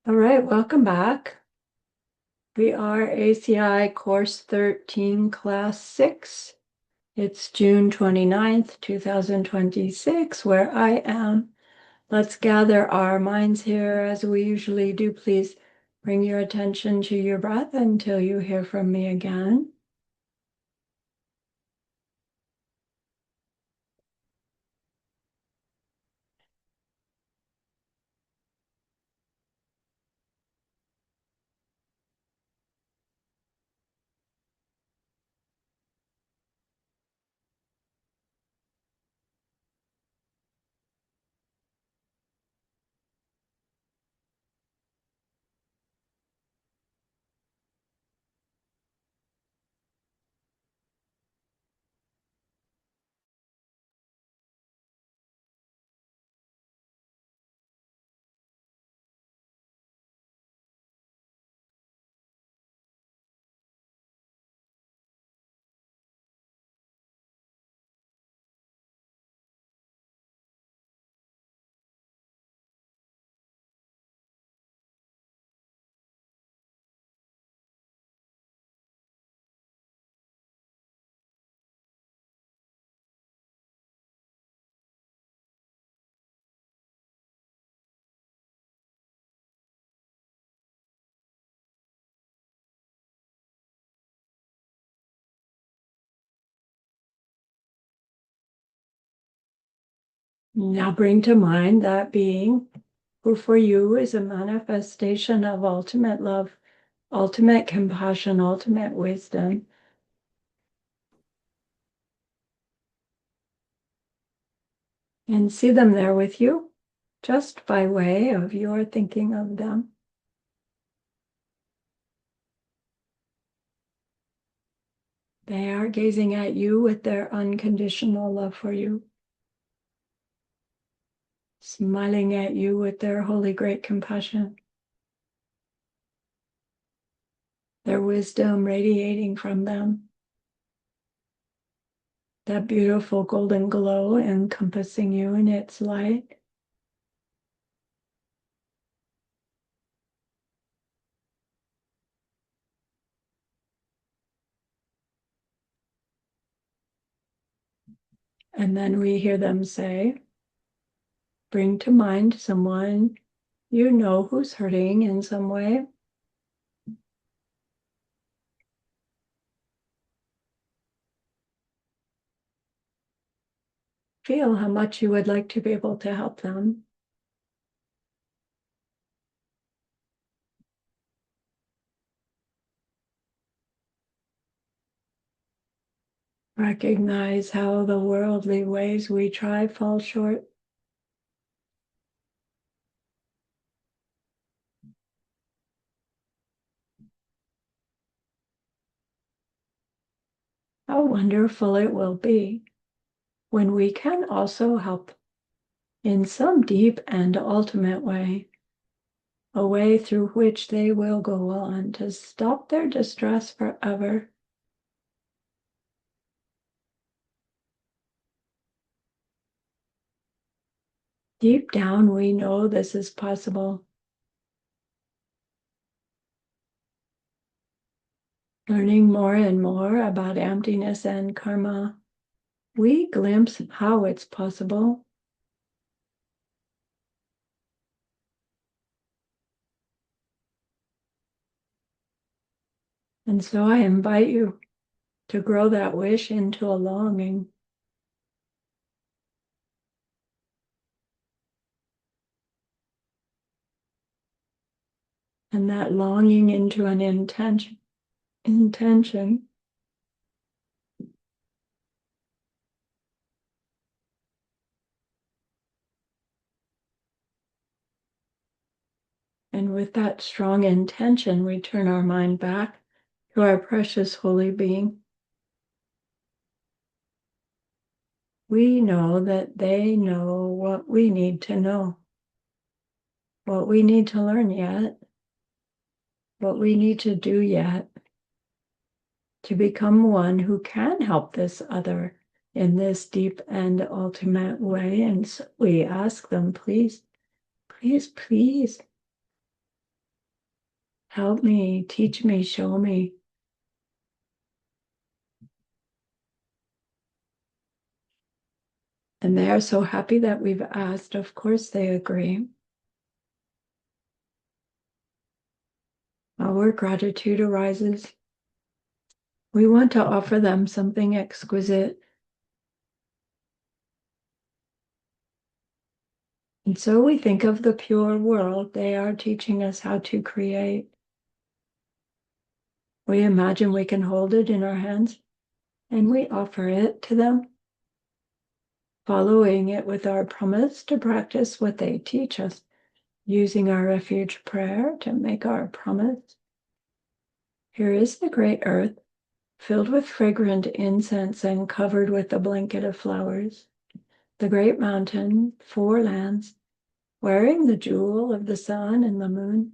All right, welcome back. We are ACI Course 13, Class 6. It's June 29th, 2026, where I am. Let's gather our minds here as we usually do. Please bring your attention to your breath until you hear from me again. Now bring to mind that being who for you is a manifestation of ultimate love, ultimate compassion, ultimate wisdom. And see them there with you, just by way of your thinking of them. They are gazing at you with their unconditional love for you, smiling at you with their holy great compassion, their wisdom radiating from them, that beautiful golden glow encompassing you in its light. And then we hear them say, bring to mind someone you know who's hurting in some way. Feel how much you would like to be able to help them. Recognize how the worldly ways we try fall short. How wonderful it will be when we can also help in some deep and ultimate way, a way through which they will go on to stop their distress forever. Deep down, we know this is possible. Learning more and more about emptiness and karma, we glimpse how it's possible. And so I invite you to grow that wish into a longing. And that longing into an intention. And with that strong intention, we turn our mind back to our precious holy being. We know that they know what we need to know, what we need to learn yet, what we need to do yet to become one who can help this other in this deep and ultimate way. And so we ask them, please, please, please, Help me, teach me, show me. And they are so happy that we've asked. Of course, they agree. Our gratitude arises. We want to offer them something exquisite. And so we think of the pure world they are teaching us how to create. We imagine we can hold it in our hands and we offer it to them, following it with our promise to practice what they teach us, using our refuge prayer to make our promise. Here is the great earth, filled with fragrant incense and covered with a blanket of flowers. The great mountain, 4 lands, wearing the jewel of the sun and the moon.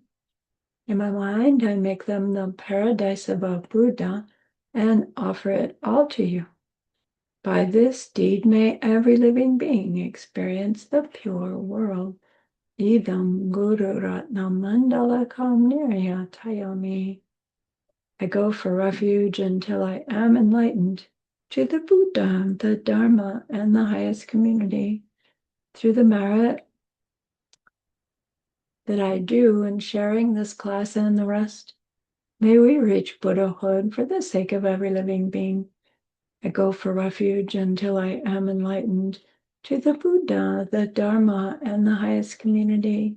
In my mind, I make them the paradise of a Buddha and offer it all to you. By this deed, may every living being experience the pure world. Idam Guru Ratnam Mandalakam Niryatayami. I go for refuge until I am enlightened to the Buddha, the Dharma, and the highest community. Through the merit that I do in sharing this class and the rest, may we reach Buddhahood for the sake of every living being. I go for refuge until I am enlightened to the Buddha, the Dharma, and the highest community.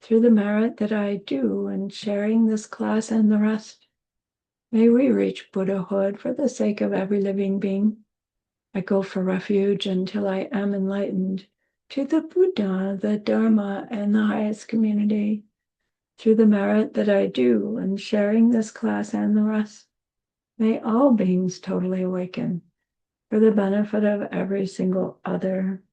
Through the merit that I do in sharing this class and the rest, may we reach Buddhahood for the sake of every living being. I go for refuge until I am enlightened to the Buddha, the Dharma, and the highest community. Through the merit that I do in sharing this class and the rest, may all beings totally awaken for the benefit of every single other.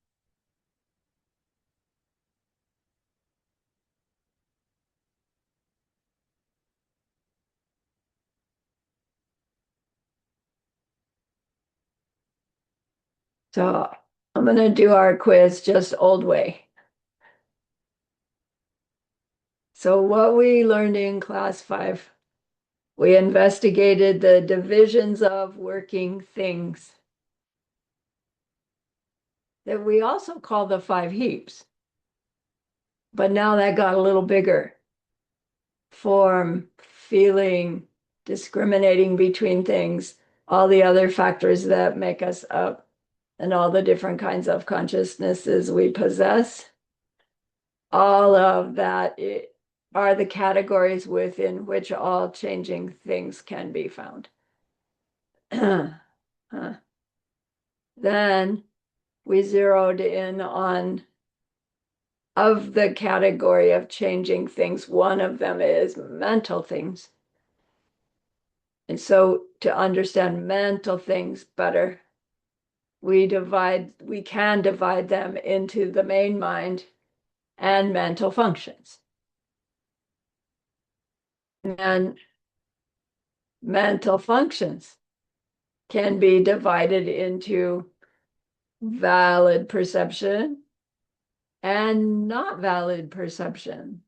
So I'm going to do our quiz just old way. So what we learned in class 5, we investigated the divisions of working things that we also call the 5 heaps. But now that got a little bigger. Form, feeling, discriminating between things, all the other factors that make us up, and all the different kinds of consciousnesses we possess. All of that are the categories within which all changing things can be found. Then we zeroed in on, of the category of changing things, one of them is mental things. And so to understand mental things better, we can divide them into the main mind and mental functions. And mental functions can be divided into valid perception and not valid perception.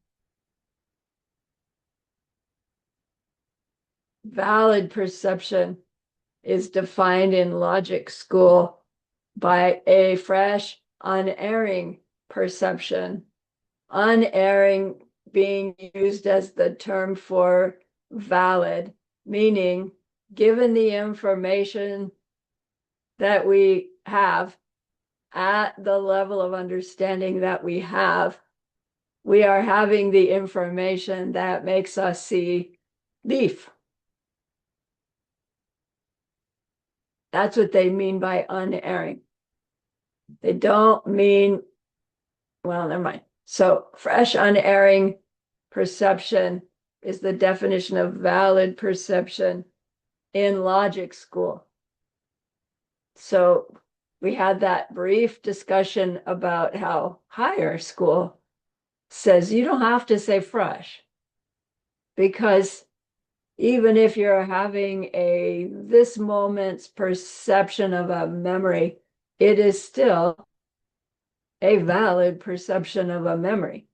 Valid perception is defined in logic school by a fresh, unerring perception. Unerring being used as the term for valid, meaning given the information that we have at the level of understanding that we have, we are having the information that makes us see leaf. That's what they mean by unerring. They don't mean, well, never mind. So fresh, unerring perception is the definition of valid perception in logic school. So we had that brief discussion about how higher school says you don't have to say fresh, because even if you're having this moment's perception of a memory, it is still a valid perception of a memory.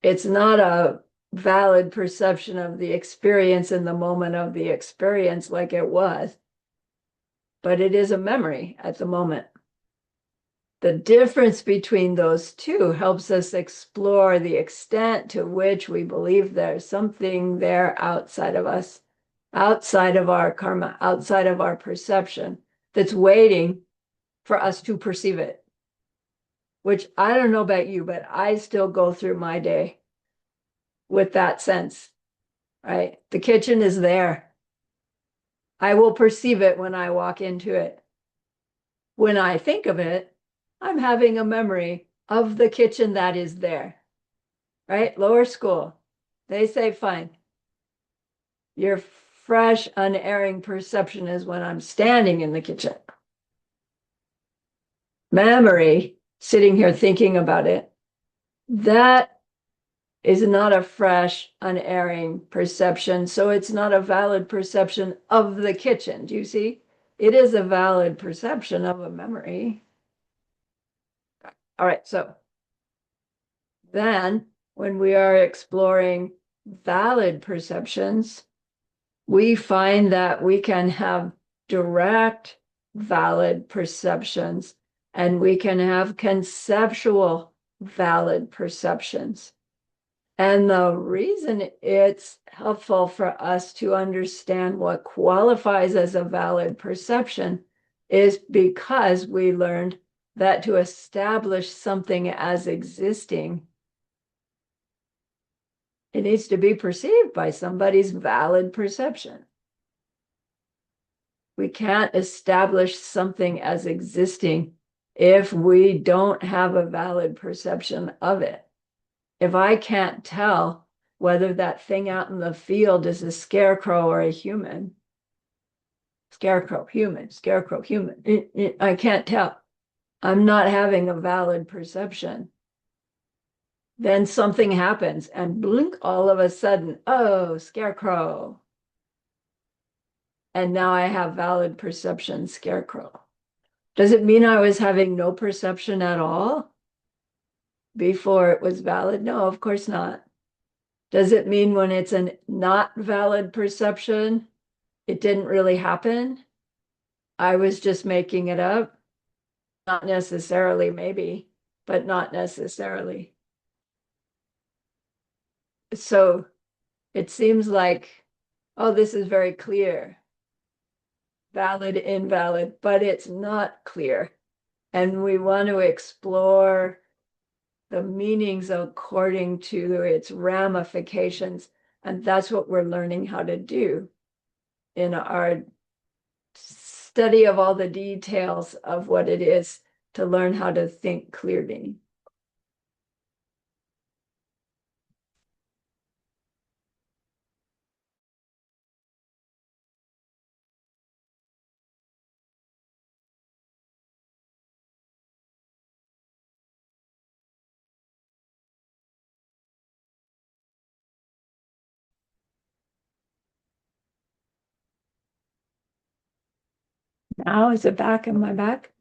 It's not a valid perception of the experience in the moment of the experience like it was, but it is a memory at the moment. The difference between those two helps us explore the extent to which we believe there's something there outside of us, outside of our karma, outside of our perception, that's waiting for us to perceive it. Which I don't know about you, but I still go through my day with that sense, right? The kitchen is there. I will perceive it when I walk into it. When I think of it, I'm having a memory of the kitchen that is there, right? Lower school, they say, fine. Your fresh, unerring perception is when I'm standing in the kitchen. Memory, sitting here thinking about it, that is not a fresh, unerring perception. So it's not a valid perception of the kitchen. Do you see? It is a valid perception of a memory. All right, so then when we are exploring valid perceptions, we find that we can have direct, valid perceptions, and we can have conceptual, valid perceptions. And the reason it's helpful for us to understand what qualifies as a valid perception is because we learned that to establish something as existing, it needs to be perceived by somebody's valid perception. We can't establish something as existing if we don't have a valid perception of it. If I can't tell whether that thing out in the field is a scarecrow or a human, scarecrow, human, I can't tell. I'm not having a valid perception. Then something happens and blink, all of a sudden, oh, scarecrow. And now I have valid perception, scarecrow. Does it mean I was having no perception at all before it was valid? No, of course not. Does it mean when it's a not valid perception, it didn't really happen? I was just making it up? Not necessarily, maybe, but not necessarily. So it seems like, oh, this is very clear. Valid, invalid, but it's not clear. And we want to explore the meanings according to its ramifications. And that's what we're learning how to do in our study of all the details of what it is to learn how to think clearly. Now, is it back in my back?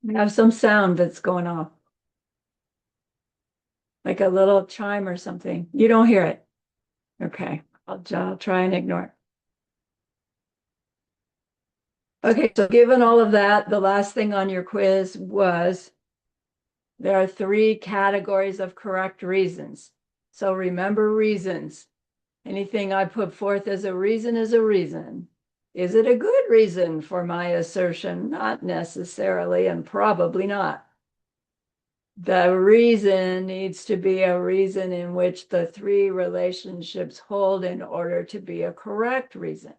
I have some sound that's going off, like a little chime or something. You don't hear it. Okay, I'll try and ignore it. Okay, so given all of that, the last thing on your quiz was there are 3 categories of correct reasons. So remember reasons. Anything I put forth as a reason is a reason. Is it a good reason for my assertion? Not necessarily, and probably not. The reason needs to be a reason in which the 3 relationships hold in order to be a correct reason.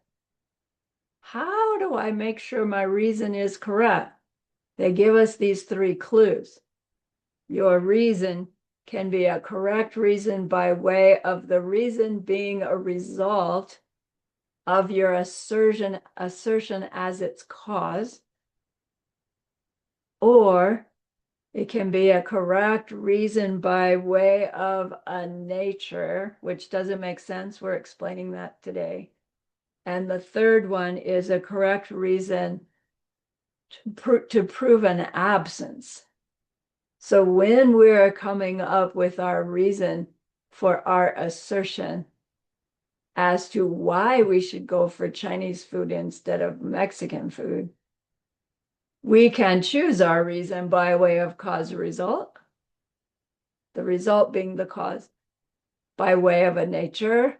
How do I make sure my reason is correct? They give us these 3 clues. Your reason can be a correct reason by way of the reason being a result of your assertion as its cause, or it can be a correct reason by way of a nature, which doesn't make sense. We're explaining that today. And the third one is a correct reason to prove an absence. So when we're coming up with our reason for our assertion as to why we should go for Chinese food instead of Mexican food, we can choose our reason by way of cause result, the result being the cause, by way of a nature,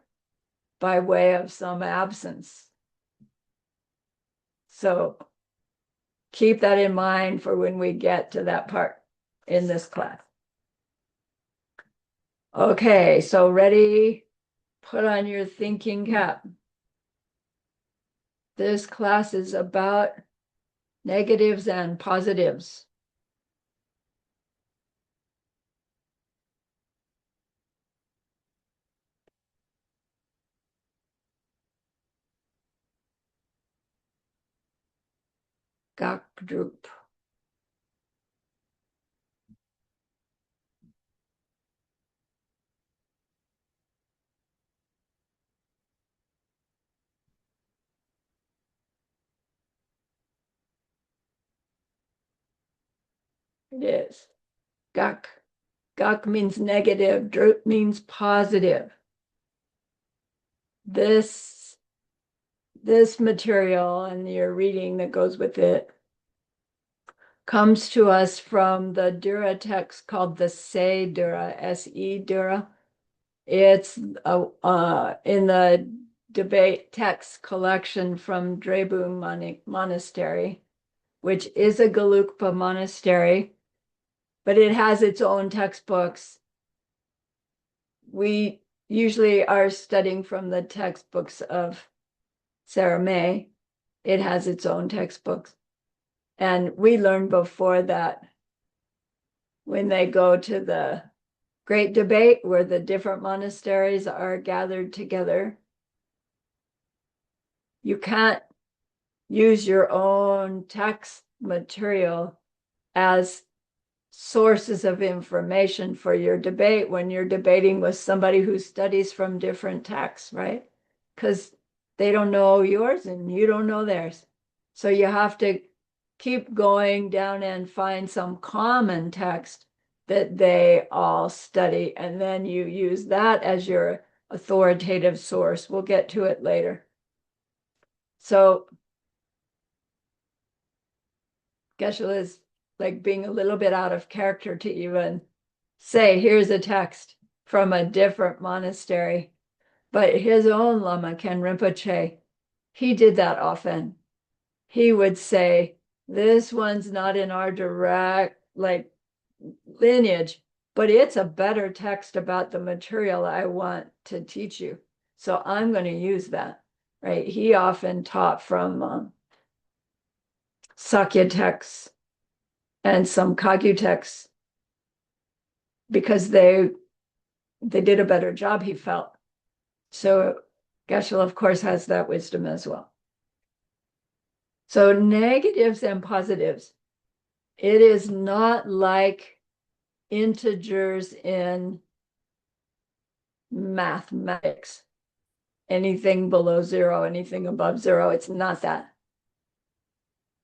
by way of some absence. So keep that in mind for when we get to that part in this class. Okay, so ready? Put on your thinking cap. This class is about negatives and positives. Gakdrup. It is. Gak. Gak means negative. Drup means positive. This material and your reading that goes with it comes to us from the Dura text called the Se Dura, S-E Dura. It's in the debate text collection from Drebun Monastery, which is a Gelugpa monastery, but it has its own textbooks. We usually are studying from the textbooks of Sarah May. It has its own textbooks. And we learned before that when they go to the great debate where the different monasteries are gathered together, you can't use your own text material as sources of information for your debate when you're debating with somebody who studies from different texts, right? Because they don't know yours and you don't know theirs. So you have to keep going down and find some common text that they all study, and then you use that as your authoritative source. We'll get to it later. So Geshe is like being a little bit out of character to even say, here's a text from a different monastery. But his own Lama Ken Rinpoche, he did that often. He would say, this one's not in our direct lineage, but it's a better text about the material I want to teach you. So I'm going to use that, right? He often taught from Sakya texts and some Kagyu texts because they did a better job, he felt. So Geshe, of course, has that wisdom as well. So negatives and positives. It is not like integers in mathematics. Anything below zero, anything above zero, it's not that.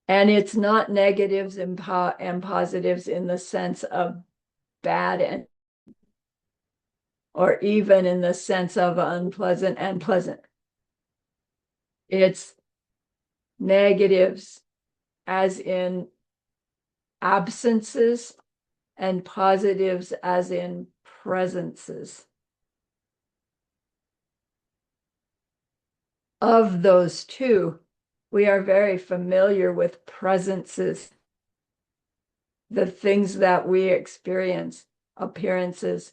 And it's not negatives and positives in the sense of bad and or even in the sense of unpleasant and pleasant. It's negatives as in absences and positives as in presences. Of those two, we are very familiar with presences, the things that we experience, appearances.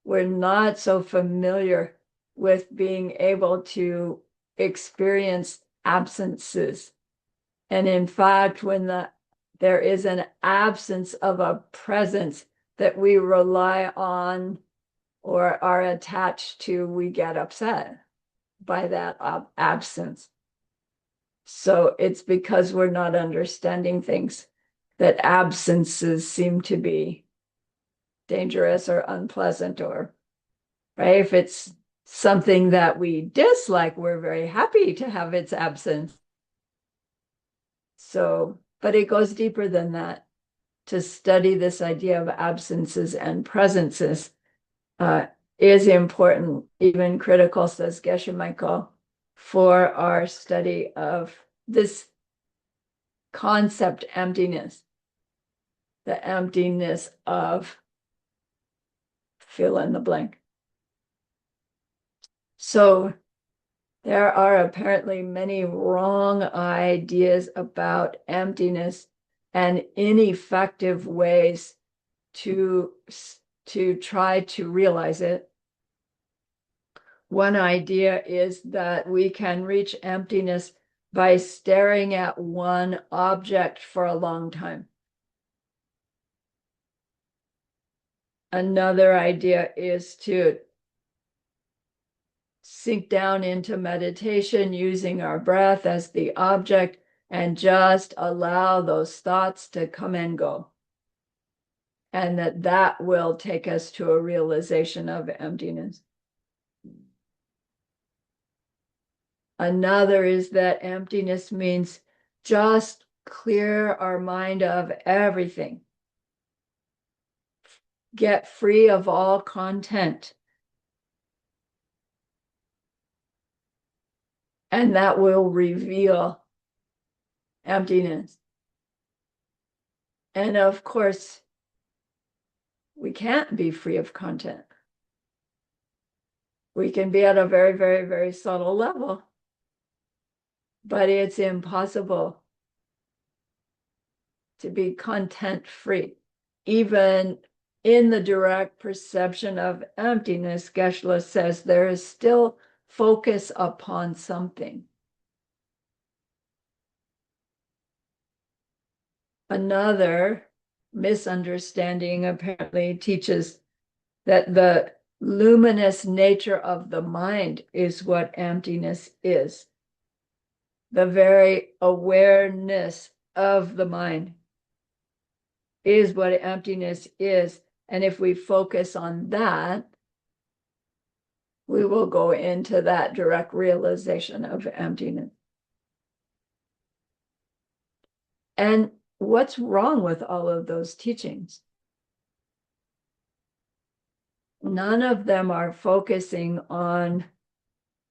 We're not so familiar with being able to experience absences. And in fact, when there is an absence of a presence that we rely on or are attached to, we get upset by that absence. So it's because we're not understanding things that absences seem to be dangerous or unpleasant, or right? If it's something that we dislike, we're very happy to have its absence. So, but it goes deeper than that. To study this idea of absences and presences is important, even critical, says Geshe Michael, for our study of this concept emptiness, the emptiness of fill in the blank. So there are apparently many wrong ideas about emptiness and ineffective ways to try to realize it. One idea is that we can reach emptiness by staring at one object for a long time. Another idea is to sink down into meditation using our breath as the object and just allow those thoughts to come and go. And that will take us to a realization of emptiness. Another is that emptiness means just clear our mind of everything. Get free of all content. And that will reveal emptiness. And of course, we can't be free of content. We can be at a very, very, very subtle level, but it's impossible to be content free. Even in the direct perception of emptiness, Geshe says there is still focus upon something. Another misunderstanding apparently teaches that the luminous nature of the mind is what emptiness is. The very awareness of the mind is what emptiness is. And if we focus on that, we will go into that direct realization of emptiness. And what's wrong with all of those teachings? None of them are focusing on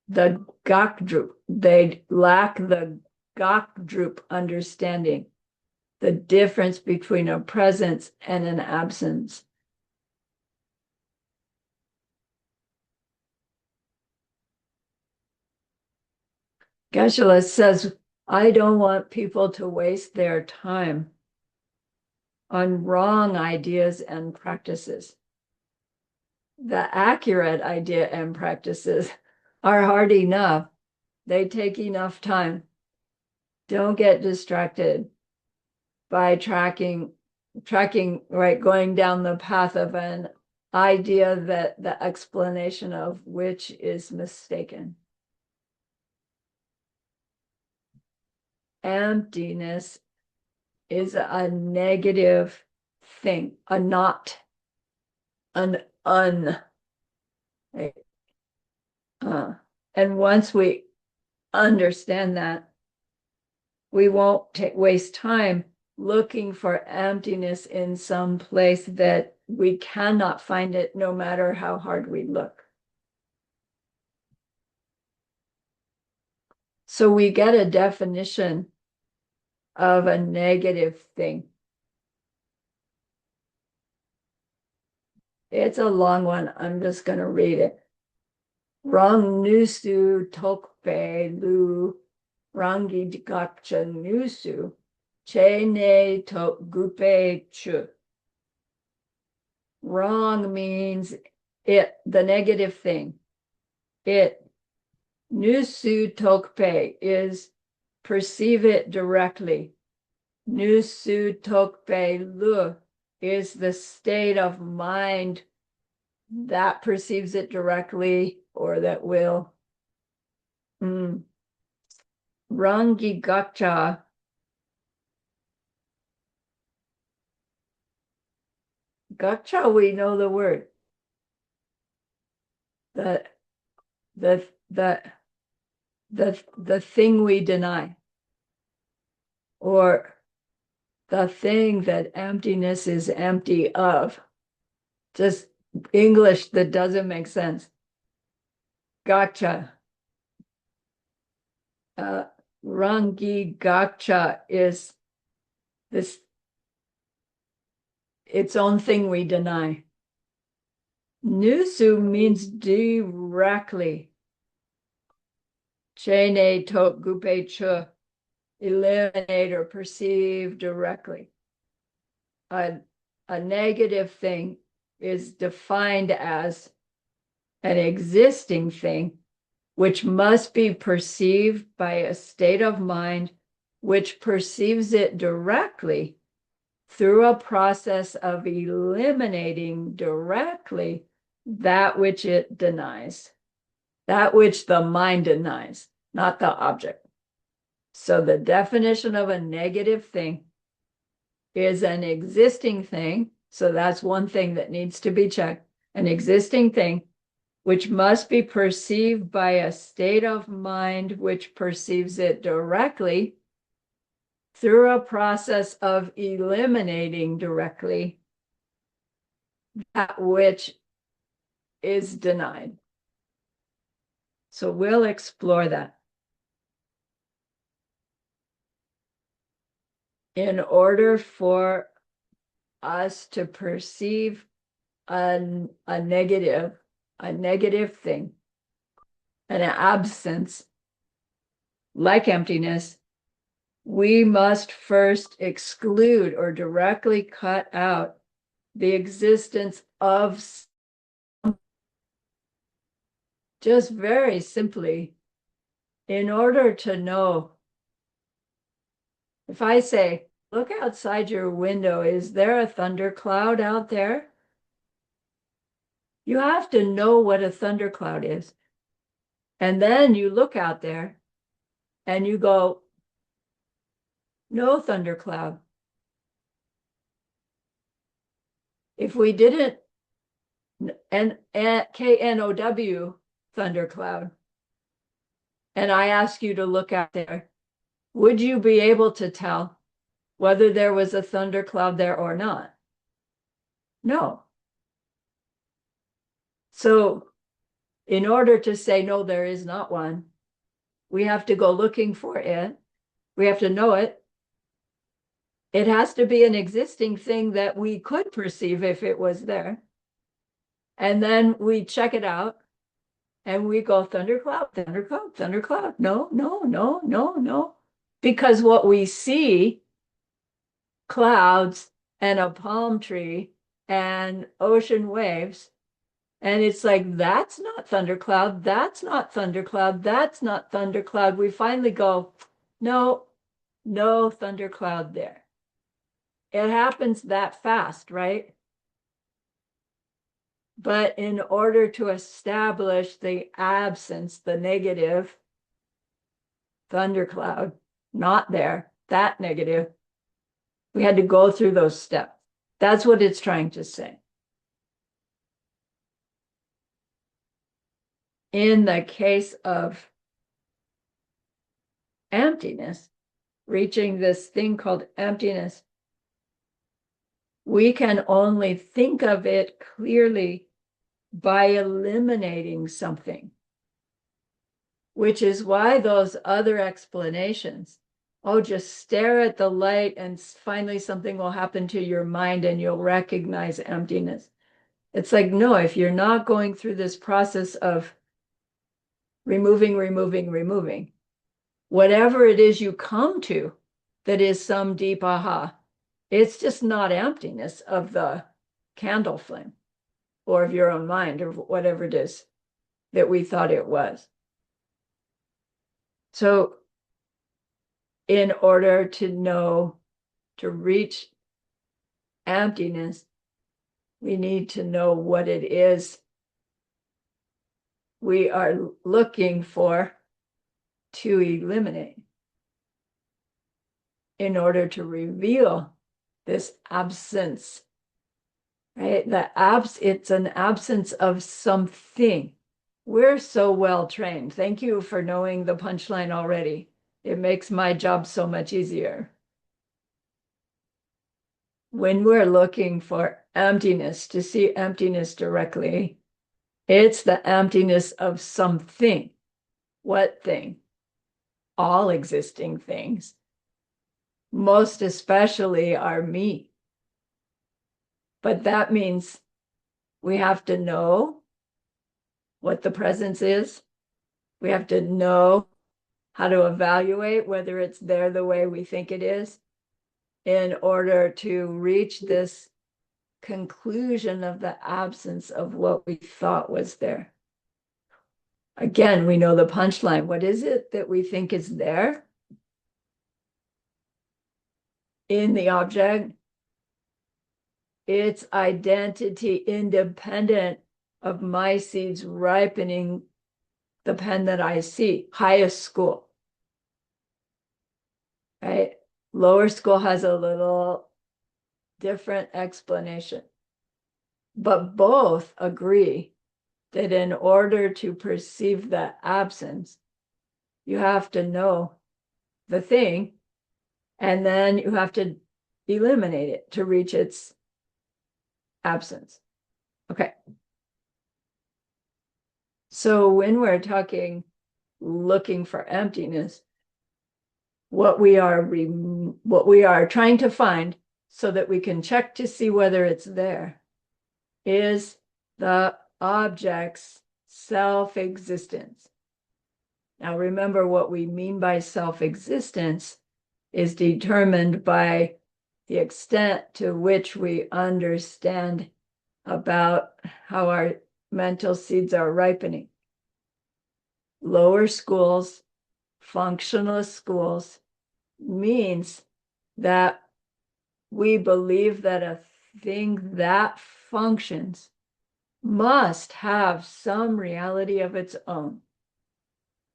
the Gakdrup. They lack the Gakdrup understanding, the difference between a presence and an absence. Geshe says, I don't want people to waste their time on wrong ideas and practices. The accurate idea and practices are hard enough. They take enough time. Don't get distracted by tracking, right, going down the path of an idea that the explanation of which is mistaken. Emptiness is a negative thing, a not, an un. Right? And once we understand that, we won't waste time looking for emptiness in some place that we cannot find it no matter how hard we look. So we get a definition of a negative thing. It's a long one. I'm just going to read it. Rang nusu tokpe lu rangi dikakcha nusu che ne tok gupe chu. Wrong means it, the negative thing. It, nusu tokpe is perceive it directly. Nusu tokpe lu is the state of mind that perceives it directly or that will. Rangi gacha. Gacha, we know the word. the the the thing we deny, or the thing that emptiness is empty of. Just English that doesn't make sense. Gotcha. Rangi Gotcha is this its own thing we deny. Nusu means directly. Chene tot gupe chu, eliminate or perceive directly. A negative thing is defined as an existing thing which must be perceived by a state of mind which perceives it directly through a process of eliminating directly that which it denies, that which the mind denies, not the object. So the definition of a negative thing is an existing thing. So that's one thing that needs to be checked. An existing thing which must be perceived by a state of mind which perceives it directly through a process of eliminating directly that which is denied. So we'll explore that. In order for us to perceive a negative thing, an absence like emptiness, we must first exclude or directly cut out the existence of, just very simply, in order to know. If I say, look outside your window, is there a thundercloud out there? You have to know what a thundercloud is. And then you look out there and you go, no thundercloud. If we didn't, KNOW thundercloud, and I ask you to look out there, would you be able to tell whether there was a thundercloud there or not? No. So in order to say, no, there is not one, we have to go looking for it. We have to know it. It has to be an existing thing that we could perceive if it was there. And then we check it out and we go, thundercloud, thundercloud, thundercloud. No, no, no, no, no. Because what we see, clouds and a palm tree and ocean waves, and it's like, that's not thundercloud, that's not thundercloud, that's not thundercloud. We finally go, no, no thundercloud there. It happens that fast, right? But in order to establish the absence, the negative thundercloud, not there, that negative, we had to go through those steps. That's what it's trying to say. In the case of emptiness, reaching this thing called emptiness, we can only think of it clearly by eliminating something, which is why those other explanations, oh, just stare at the light and finally something will happen to your mind and you'll recognize emptiness. It's like, no, if you're not going through this process of removing, whatever it is you come to that is some deep aha, it's just not emptiness of the candle flame or of your own mind or whatever it is that we thought it was. So in order to know, to reach emptiness, we need to know what it is we are looking for to eliminate in order to reveal this absence, right? It's an absence of something. We're so well trained. Thank you for knowing the punchline already. It makes my job so much easier. When we're looking for emptiness, to see emptiness directly, it's the emptiness of something. What thing? All existing things, most especially our me. But that means we have to know what the presence is. We have to know how to evaluate whether it's there the way we think it is in order to reach this conclusion of the absence of what we thought was there. Again, we know the punchline. What is it that we think is there in the object? It's identity independent of my seeds ripening the pen that I see. Highest school, right? Lower school has a little different explanation, but both agree that in order to perceive the absence, you have to know the thing, and then you have to eliminate it to reach its absence. Okay. So when we're talking looking for emptiness, what we are trying to find so that we can check to see whether it's there is the object's self-existence. Now remember, what we mean by self-existence is determined by the extent to which we understand about how our mental seeds are ripening. Lower schools, functionalist schools, means that we believe that a thing that functions must have some reality of its own.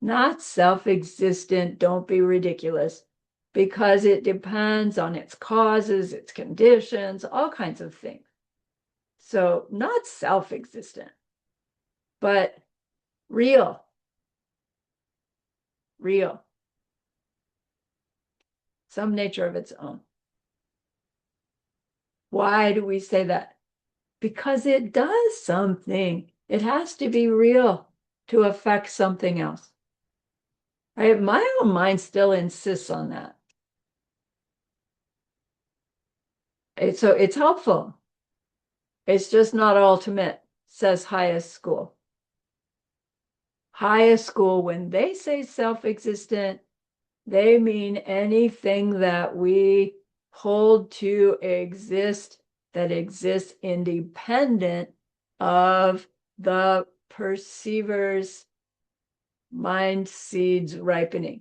Not self-existent, don't be ridiculous, because it depends on its causes, its conditions, all kinds of things. So not self-existent, but real. Some nature of its own. Why do we say that? Because it does something. It has to be real to affect something else. Right? My own mind still insists on that. So it's helpful. It's just not ultimate, says highest school. Highest school, when they say self-existent, they mean anything that we hold to exist, that exists independent of the perceiver's mind seeds ripening,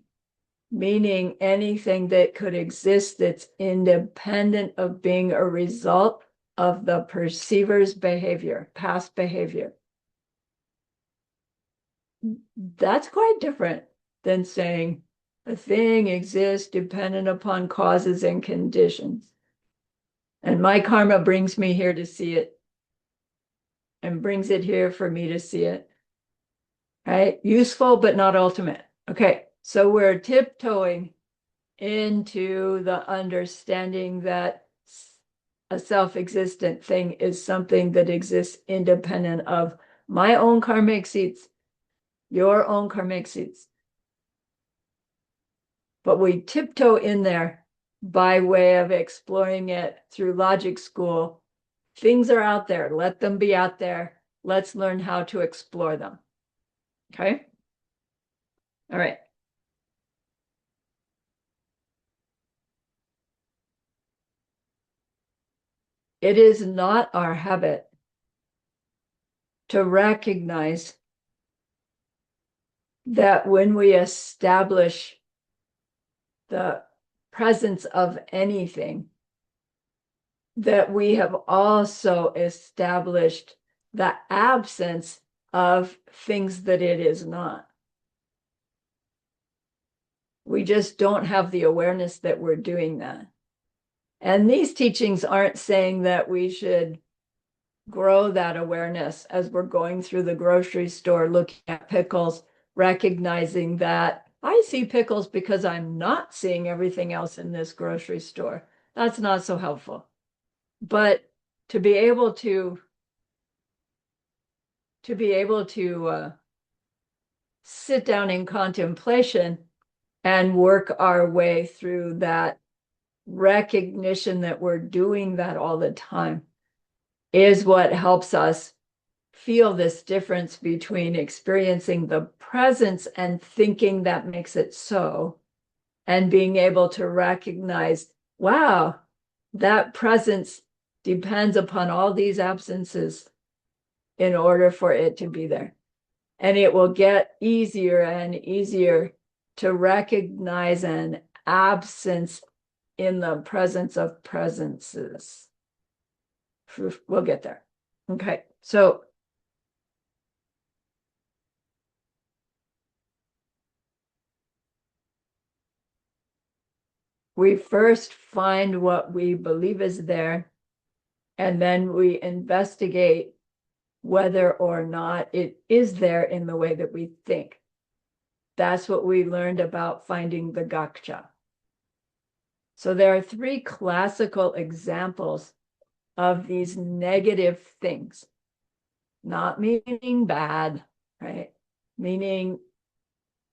meaning anything that could exist that's independent of being a result of the perceiver's behavior, past behavior. That's quite different than saying a thing exists dependent upon causes and conditions. And my karma brings me here to see it and brings it here for me to see it. Right? Useful, but not ultimate. Okay, so we're tiptoeing into the understanding that a self-existent thing is something that exists independent of my own karmic seeds, your own karmic seeds. But we tiptoe in there by way of exploring it through logic school. Things are out there. Let them be out there. Let's learn how to explore them. Okay? All right. It is not our habit to recognize that when we establish the presence of anything, that we have also established the absence of things that it is not. We just don't have the awareness that we're doing that. And these teachings aren't saying that we should grow that awareness as we're going through the grocery store, looking at pickles, recognizing that I see pickles because I'm not seeing everything else in this grocery store. That's not so helpful. But to be able to sit down in contemplation and work our way through that recognition that we're doing that all the time is what helps us feel this difference between experiencing the presence and thinking that makes it so, and being able to recognize, wow, that presence depends upon all these absences in order for it to be there. And it will get easier and easier to recognize an absence in the presence of presences. We'll get there. Okay, so we first find what we believe is there, and then we investigate whether or not it is there in the way that we think. That's what we learned about finding the gakcha. So there are three classical examples of these negative things, not meaning bad, right? Meaning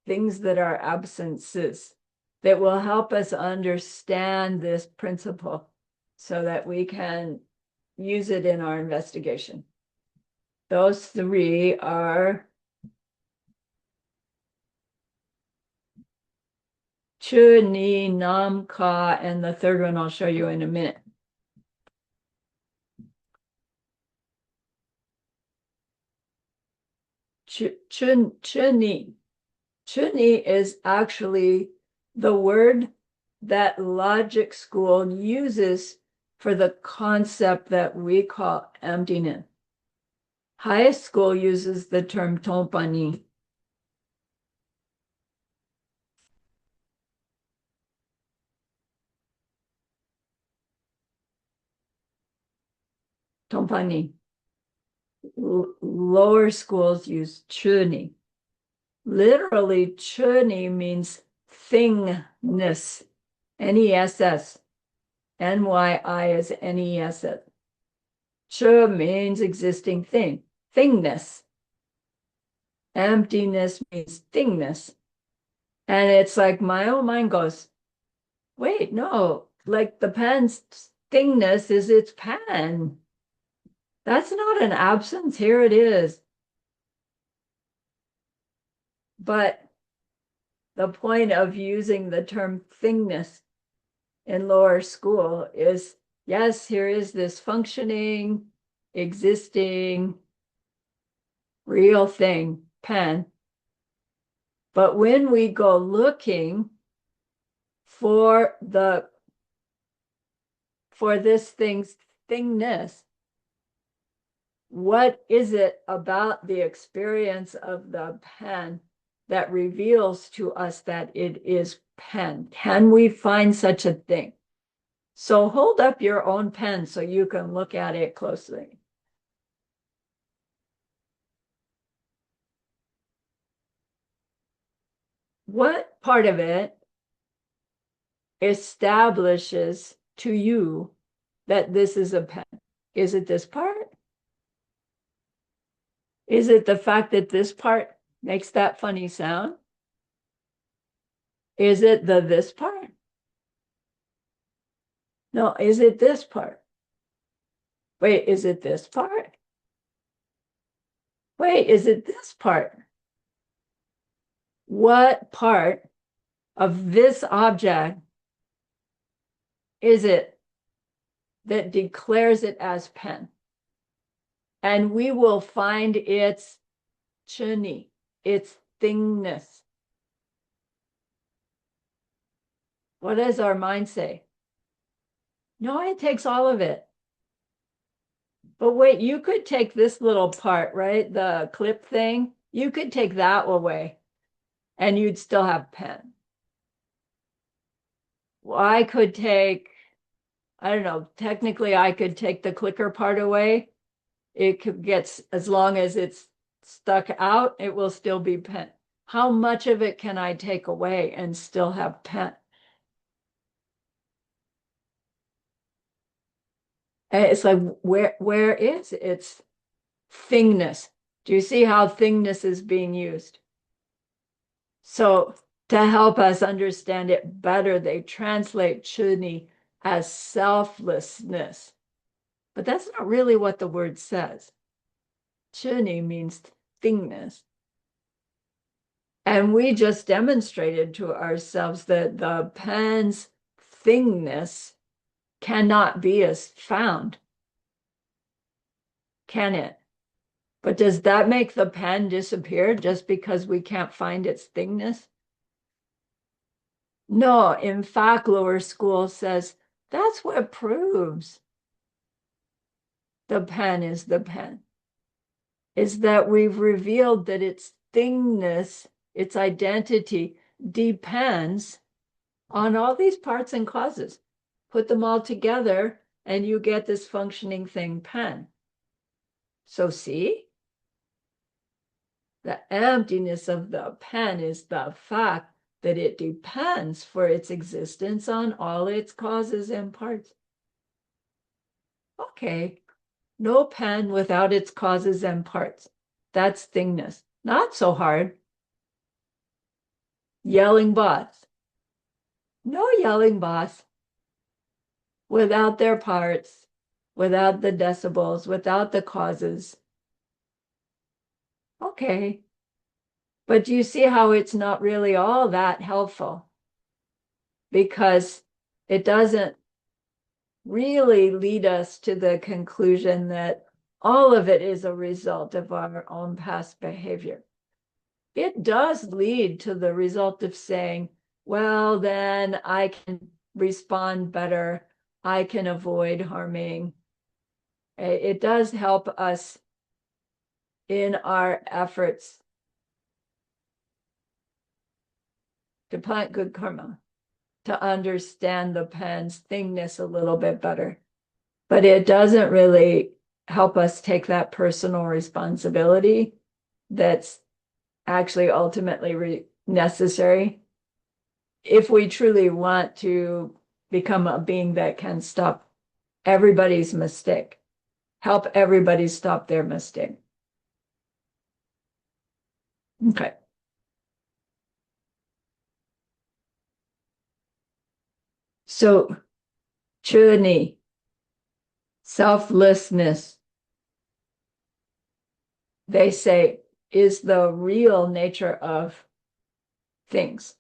things that are absences that will help us understand this principle so that we can use it in our investigation. Those three are Chu, Ni, Nam, Ka, and the third one I'll show you in a minute. Chuni. Chuni is actually the word that logic school uses for the concept that we call emptiness. High school uses the term tompani. Tompani. Lower schools use chuni. Literally, chuni means thingness. N-E-S-S. N-Y-I is N-E-S-S. Chu means existing thing, thingness. Emptiness means thingness. And it's like my own mind goes, wait, no, like the pen's thingness is its pen. That's not an absence. Here it is. But the point of using the term thingness in lower school is, yes, here is this functioning, existing, real thing, pen. But when we go looking for this thing's thingness, what is it about the experience of the pen that reveals to us that it is pen? Can we find such a thing? So hold up your own pen so you can look at it closely. What part of it establishes to you that this is a pen? Is it this part? Is it the fact that this part makes that funny sound? Is it this part? No, is it this part? Wait, is it this part? Wait, is it this part? What part of this object is it that declares it as pen? And we will find its chuni, its thingness. What does our mind say? No, it takes all of it. But wait, you could take this little part, right? The clip thing. You could take that away and you'd still have pen. Well, I could take, I don't know, technically I could take the clicker part away it gets, as long as it's stuck out, it will still be pen. How much of it can I take away and still have pen? And it's like, where is its thingness? Do you see how thingness is being used? So to help us understand it better, they translate chuni as selflessness. But that's not really what the word says. Chuni means thingness. And we just demonstrated to ourselves that the pen's thingness cannot be as found, can it? But does that make the pen disappear just because we can't find its thingness? No, in fact, lower school says that's what proves the pen is the pen, is that we've revealed that its thingness, its identity depends on all these parts and causes. Put them all together and you get this functioning thing, pen. So see, the emptiness of the pen is the fact that it depends for its existence on all its causes and parts. Okay, no pen without its causes and parts. That's thingness. Not so hard. Yelling boss. No yelling boss. Without their parts, without the decibels, without the causes. Okay. But do you see how it's not really all that helpful? Because it doesn't really lead us to the conclusion that all of it is a result of our own past behavior. It does lead to the result of saying, well, then I can respond better. I can avoid harming. It does help us in our efforts to plant good karma, to understand the pen's thingness a little bit better. But it doesn't really help us take that personal responsibility that's actually ultimately necessary if we truly want to become a being that can stop everybody's mistake, help everybody stop their mistake. Okay. So, chuni, selflessness, they say, is the real nature of things.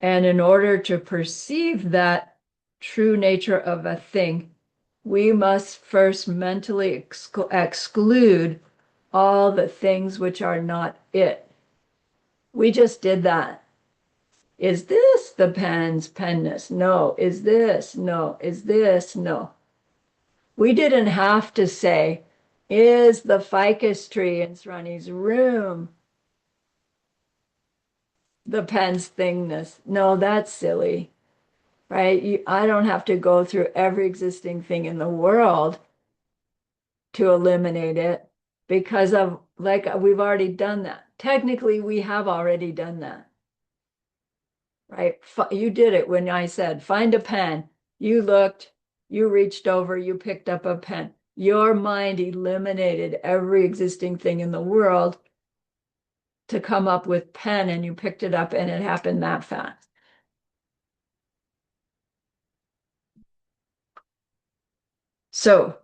And in order to perceive that true nature of a thing, we must first mentally exclude all the things which are not it. We just did that. Is this the pen's penness? No. Is this? No. Is this? No. We didn't have to say, is the ficus tree in Srani's room the pen's thingness? No, that's silly, right? I don't have to go through every existing thing in the world to eliminate it because of, like, we've already done that. Technically, we have already done that, right? You did it when I said, find a pen. You looked, you reached over, you picked up a pen. Your mind eliminated every existing thing in the world to come up with pen, and you picked it up, and it happened that fast. So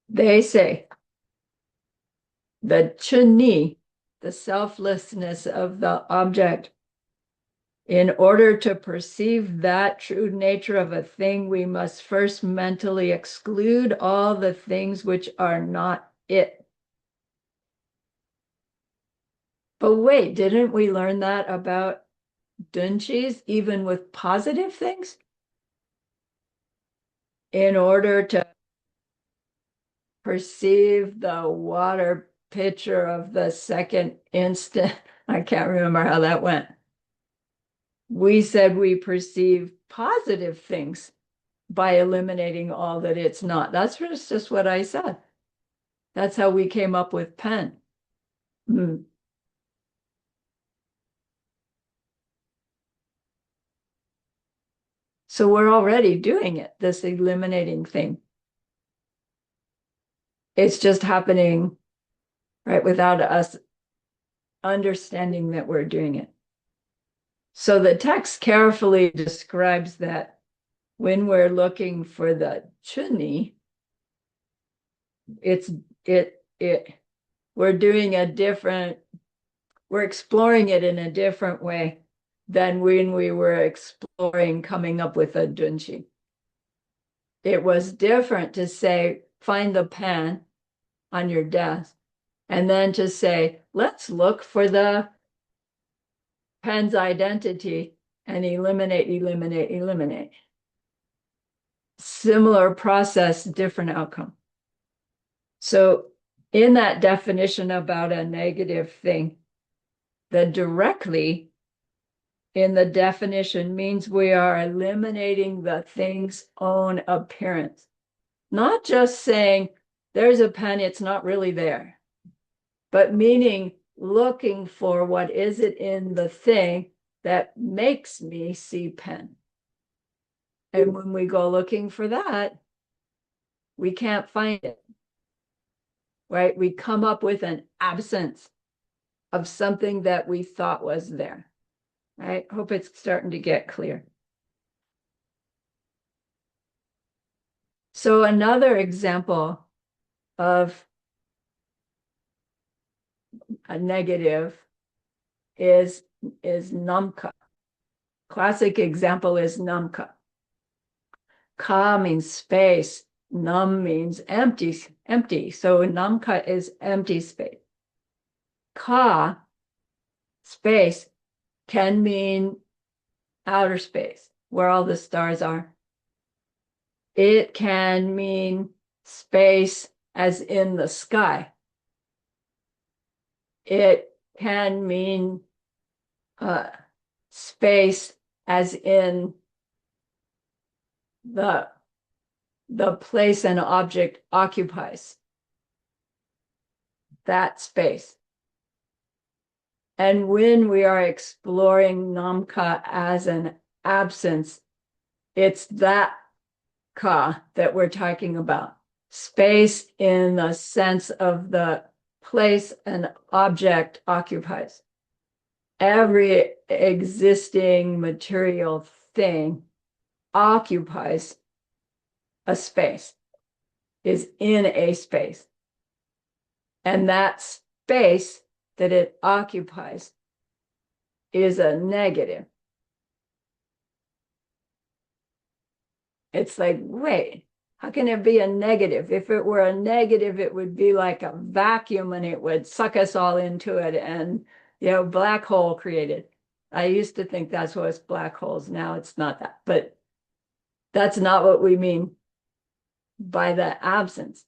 they say the chuni, the selflessness of the object, in order to perceive that true nature of a thing, we must first mentally exclude all the things which are not it. But wait, didn't we learn that about dunchis, even with positive things? In order to perceive the water pitcher of the second instant, I can't remember how that went. We said we perceive positive things by eliminating all that it's not. That's just what I said. That's how we came up with pen. Mm. So we're already doing it, this eliminating thing. It's just happening, right, without us understanding that we're doing it. So the text carefully describes that when we're looking for the chuni, we're doing a different, we're exploring it in a different way than when we were exploring coming up with a dunchi. It was different to say, find the pen on your desk, and then to say, let's look for the pen's identity and eliminate, eliminate, eliminate. Similar process, different outcome. So in that definition about a negative thing, the directly in the definition means we are eliminating the thing's own appearance, not just saying there's a pen, it's not really there, but meaning looking for what is it in the thing that makes me see pen. And when we go looking for that, we can't find it, right? We come up with an absence of something that we thought was there. I hope it's starting to get clear. So another example of a negative is namka. Classic example is namka. Ka means space, nam means empty, empty. So namka is empty space. Ka, space, can mean outer space, where all the stars are. It can mean space as in the sky. It can mean space as in the place an object occupies, that space. And when we are exploring namka as an absence, it's that ka that we're talking about. Space in the sense of the place an object occupies. Every existing material thing occupies a space, is in a space. And that space that it occupies is a negative. It's like, wait, how can it be a negative? If it were a negative, it would be like a vacuum and it would suck us all into it and, black hole created. I used to think that's what black holes. Now it's not that, but that's not what we mean by the absence.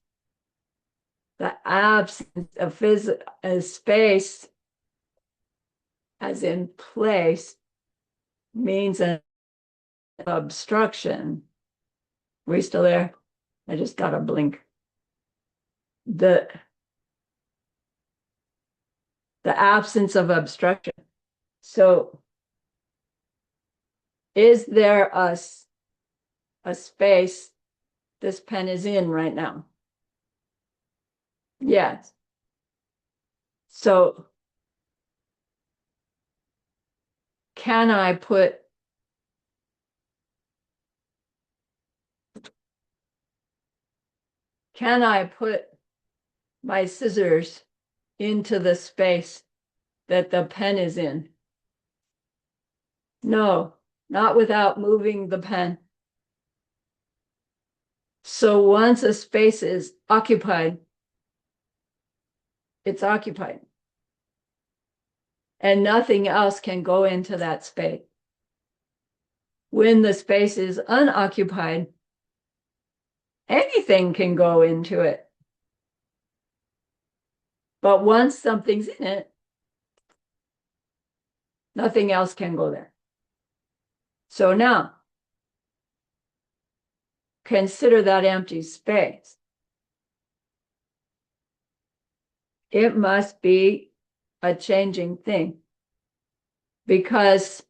The absence of space as in place means an obstruction. We still there? I just got a blink. The absence of obstruction. So is there a space this pen is in right now? Yes. So can I put my scissors into the space that the pen is in? No, not without moving the pen. So once a space is occupied, it's occupied. And nothing else can go into that space. When the space is unoccupied, anything can go into it. But once something's in it, nothing else can go there. So now, consider that empty space. It must be a changing thing because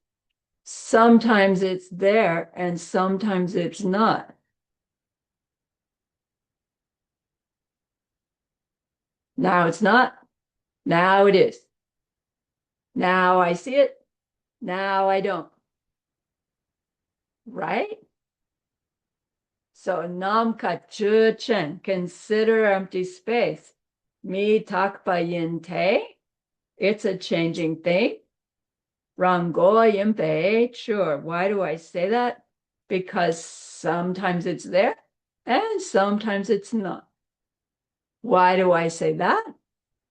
sometimes it's there and sometimes it's not. Now it's not. Now it is. Now I see it. Now I don't. Right? So nam ka chu chen, consider empty space. Mi tak pa yin te, it's a changing thing. Rango yin pe, sure. Why do I say that? Because sometimes it's there and sometimes it's not. Why do I say that?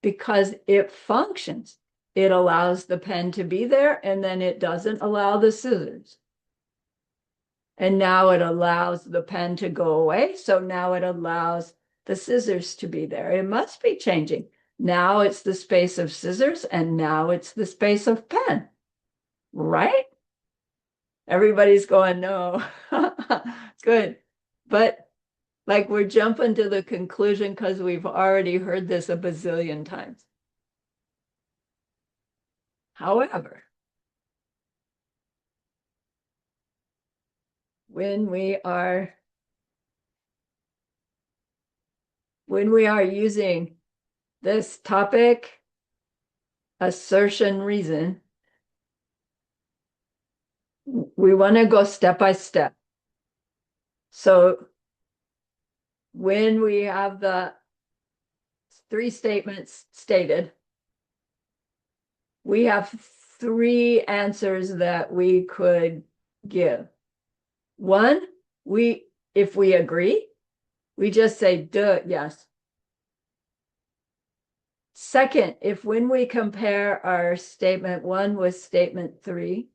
Because it functions. It allows the pen to be there and then it doesn't allow the scissors. And now it allows the pen to go away. So now it allows the scissors to be there. It must be changing. Now it's the space of scissors and now it's the space of pen, right? Everybody's going, no, good. But like we're jumping to the conclusion because we've already heard this a bazillion times. However, when we are using this topic, assertion, reason, we want to go step by step. So when we have the 3 statements stated, we have 3 answers that we could give. 1, if we agree, we just say, duh, yes. Second, if when we compare our statement 1 with statement 3,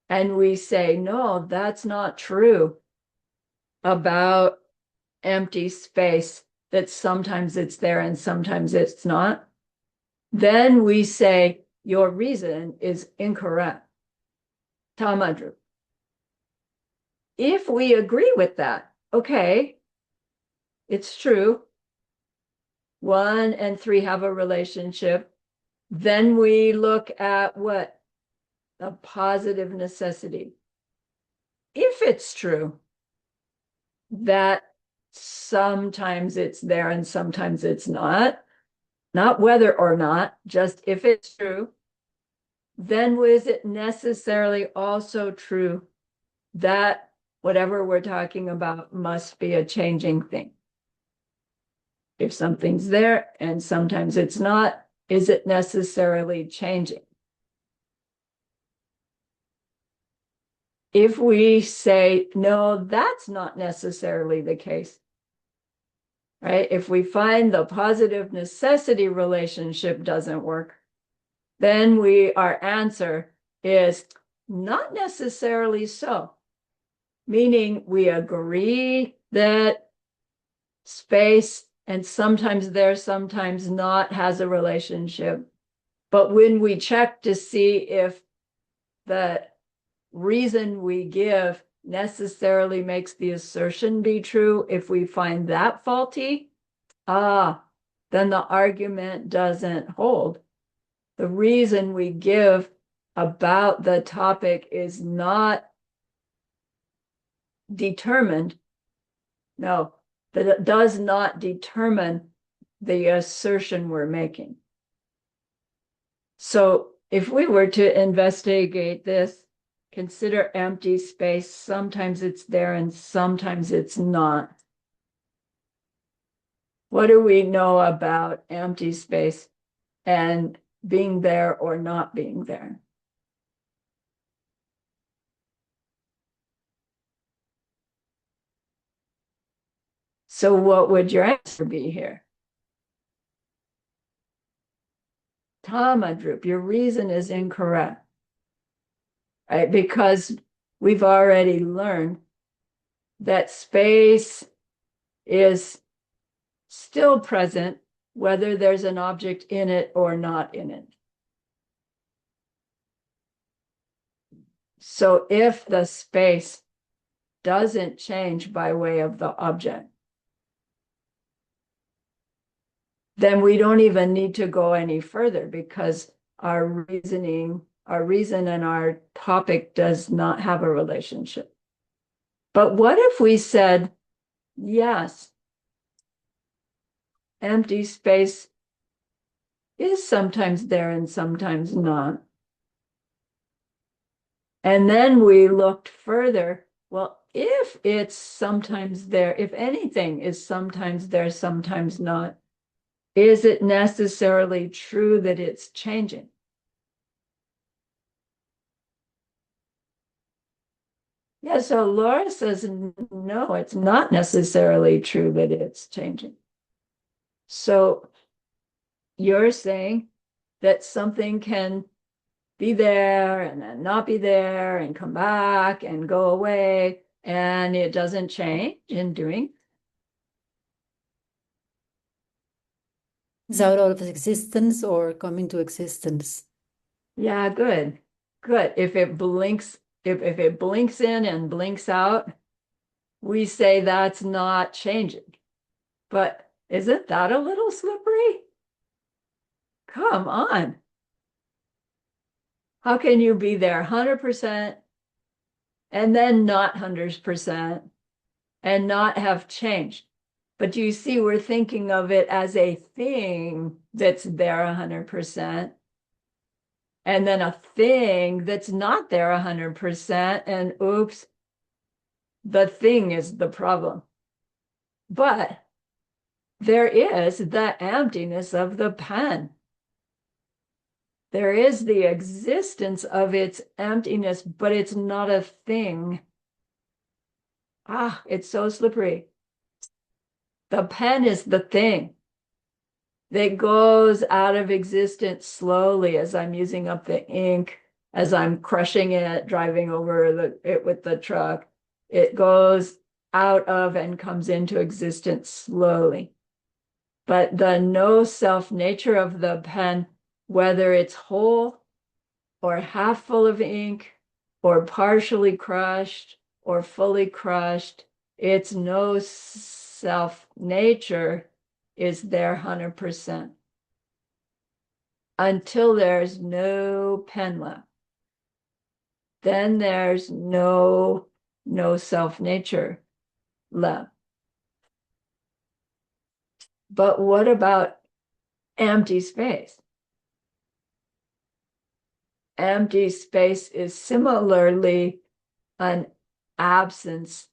and we say, no, that's not true about empty space, that sometimes it's there and sometimes it's not, then we say, your reason is incorrect. Tamadru. If we agree with that, okay, it's true. 1 and 3 have a relationship. Then we look at what? The positive necessity. If it's true that sometimes it's there and sometimes it's not whether or not, just if it's true, then was it necessarily also true that whatever we're talking about must be a changing thing? If something's there and sometimes it's not, is it necessarily changing? If we say, no, that's not necessarily the case, right? If we find the positive necessity relationship doesn't work, then our answer is not necessarily so. Meaning we agree that space and sometimes there, sometimes not has a relationship. But when we check to see if the reason we give necessarily makes the assertion be true, if we find that faulty, then the argument doesn't hold. The reason we give about the topic is not determined. No, that it does not determine the assertion we're making. So if we were to investigate this, consider empty space. Sometimes it's there and sometimes it's not. What do we know about empty space and being there or not being there? So what would your answer be here? Tamadrup, your reason is incorrect, right? Because we've already learned that space is still present whether there's an object in it or not in it. So if the space doesn't change by way of the object, then we don't even need to go any further because our reason and our topic does not have a relationship. But what if we said, yes, empty space is sometimes there and sometimes not. And then we looked further. Well, if it's sometimes there, if anything is sometimes there, sometimes not, is it necessarily true that it's changing? Yeah, so Laura says, no, it's not necessarily true that it's changing. So you're saying that something can be there and then not be there and come back and go away, and it doesn't change in doing. Is out of existence or come into existence. Yeah, good. Good. If it blinks, if it blinks in and blinks out, we say that's not changing. But isn't that a little slippery? Come on. How can you be there 100% and then not 100% and not have changed? But you see, we're thinking of it as a thing that's there 100%, and then a thing that's not there 100%, and oops, the thing is the problem. But there is the emptiness of the pen. There is the existence of its emptiness, but it's not a thing. Ah, it's so slippery. The pen is the thing that goes out of existence slowly as I'm using up the ink, as I'm crushing it, driving over it with the truck. It goes out of and comes into existence slowly. But the no self nature of the pen, whether it's whole or half full of ink or partially crushed or fully crushed, its no self nature is there 100% until there's no pen left. Then there's no self nature left. But what about empty space? Empty space is similarly an absence,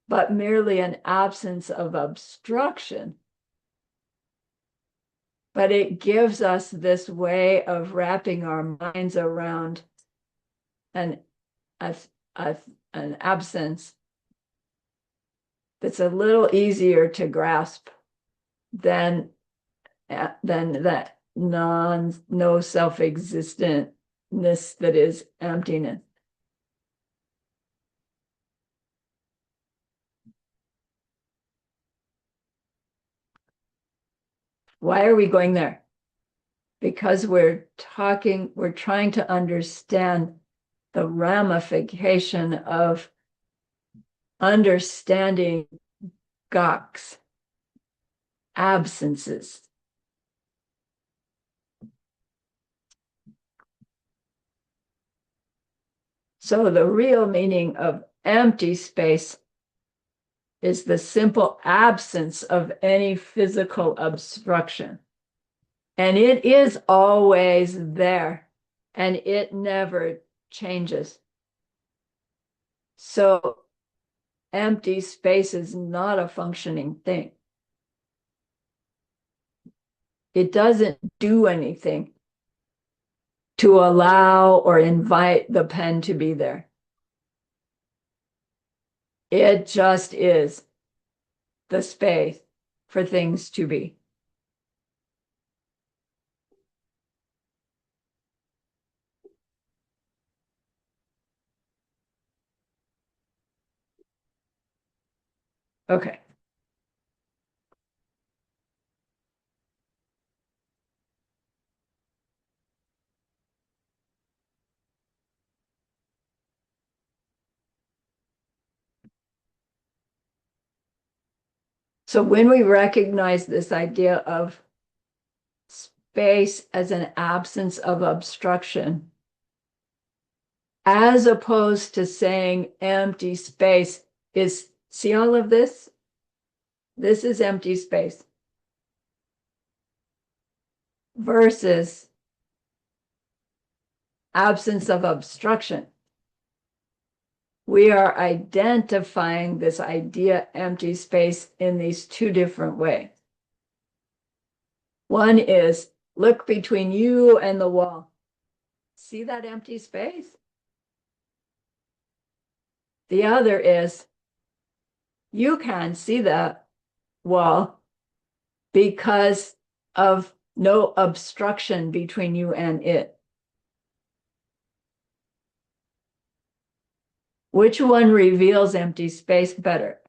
but merely an absence of obstruction. But it gives us this way of wrapping our minds around an, a, an absence that's a little easier to grasp than that no self-existentness that is emptiness. Why are we going there? Because we're trying to understand the ramification of understanding Gok's absences. So the real meaning of empty space is the simple absence of any physical obstruction. And it is always there, and it never changes. So empty space is not a functioning thing. It doesn't do anything to allow or invite the pen to be there. It just is the space for things to be. Okay. So when we recognize this idea of space as an absence of obstruction, as opposed to saying empty space is, see all of this? This is empty space versus absence of obstruction. We are identifying this idea empty space in these two different ways. One is look between you and the wall. See that empty space? The other is you can see that wall because of no obstruction between you and it. Which one reveals empty space better?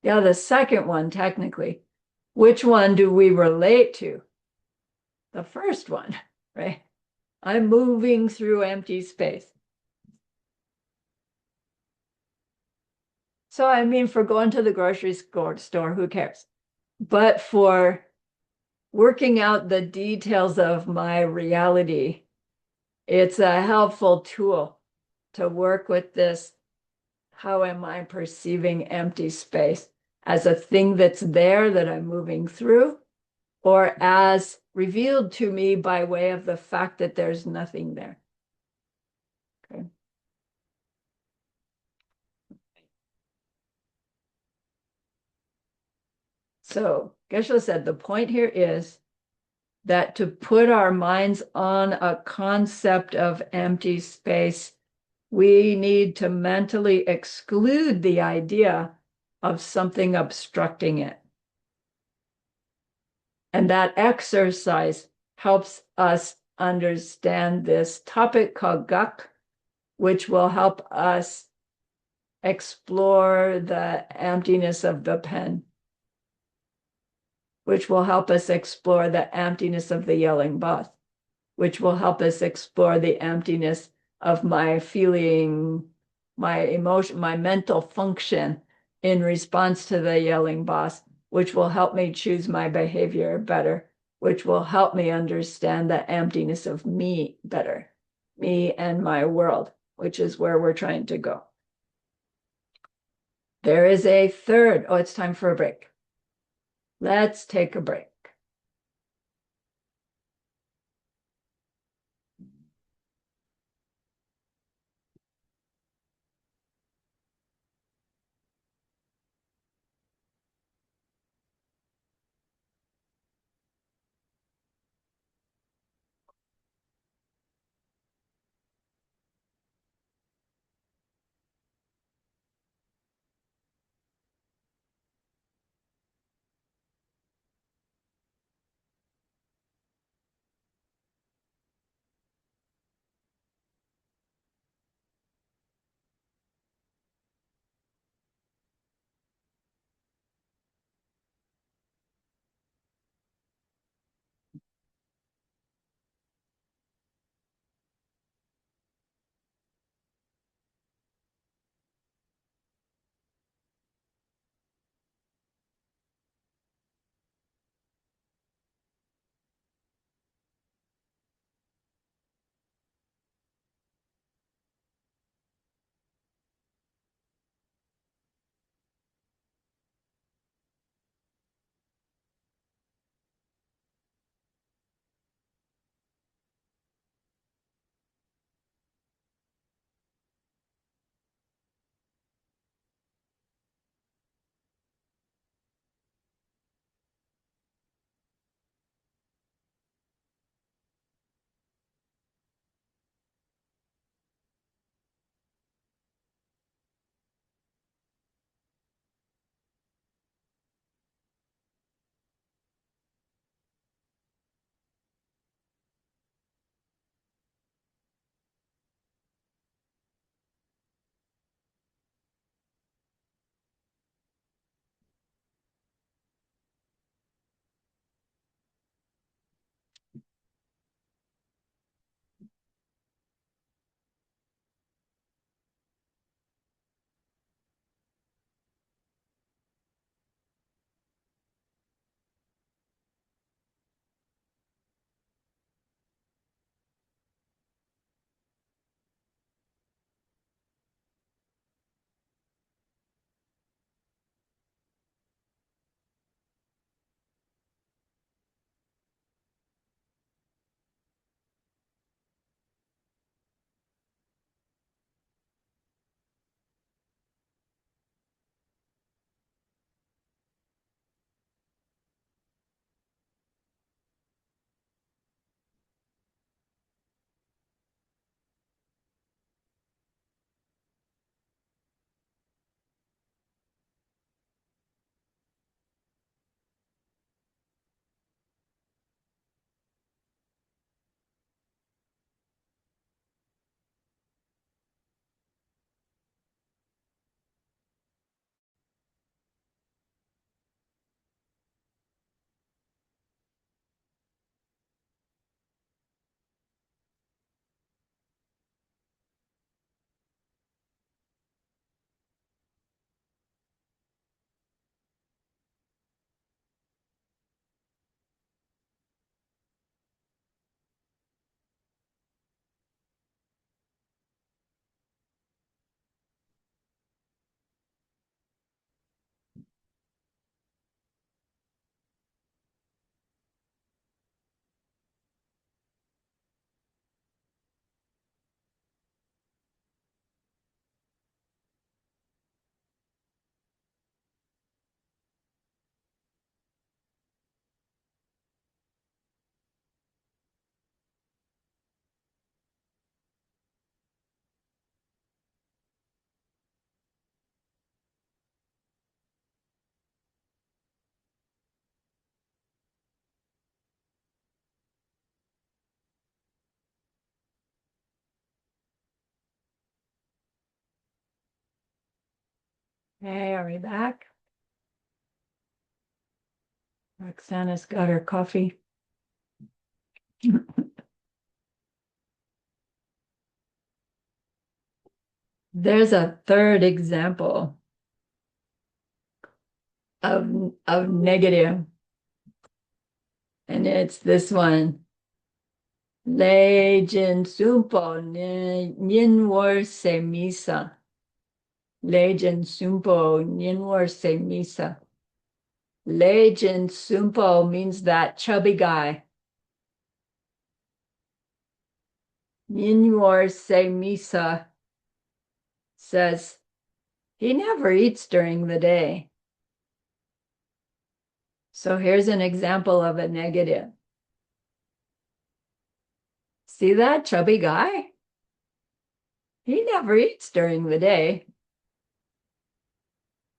Yeah, the second one, technically. Which one do we relate to? The first one, right? I'm moving through empty space. So, I mean, for going to the grocery store, who cares? But for working out the details of my reality, it's a helpful tool to work with this. How am I perceiving empty space as a thing that's there that I'm moving through, or as revealed to me by way of the fact that there's nothing there? Okay. So Geshe said the point here is that to put our minds on a concept of empty space, we need to mentally exclude the idea of something obstructing it. And that exercise helps us understand this topic called guk, which will help us explore the emptiness of the pen, which will help us explore the emptiness of the yelling boss, which will help us explore the emptiness of my feeling, my emotion, my mental function in response to the yelling boss, which will help me choose my behavior better, which will help me understand the emptiness of me better, me and my world, which is where we're trying to go. There is a third. Oh, it's time for a break. Let's take a break. Hey, are we back? Roxana's got her coffee. There's a third example of negative, and it's this one. Le jin sumpo nin war se misa. Le jin sumpo nin war se misa. Le jin sumpo means that chubby guy. Nin war se misa says he never eats during the day. So here's an example of a negative. See that chubby guy? He never eats during the day.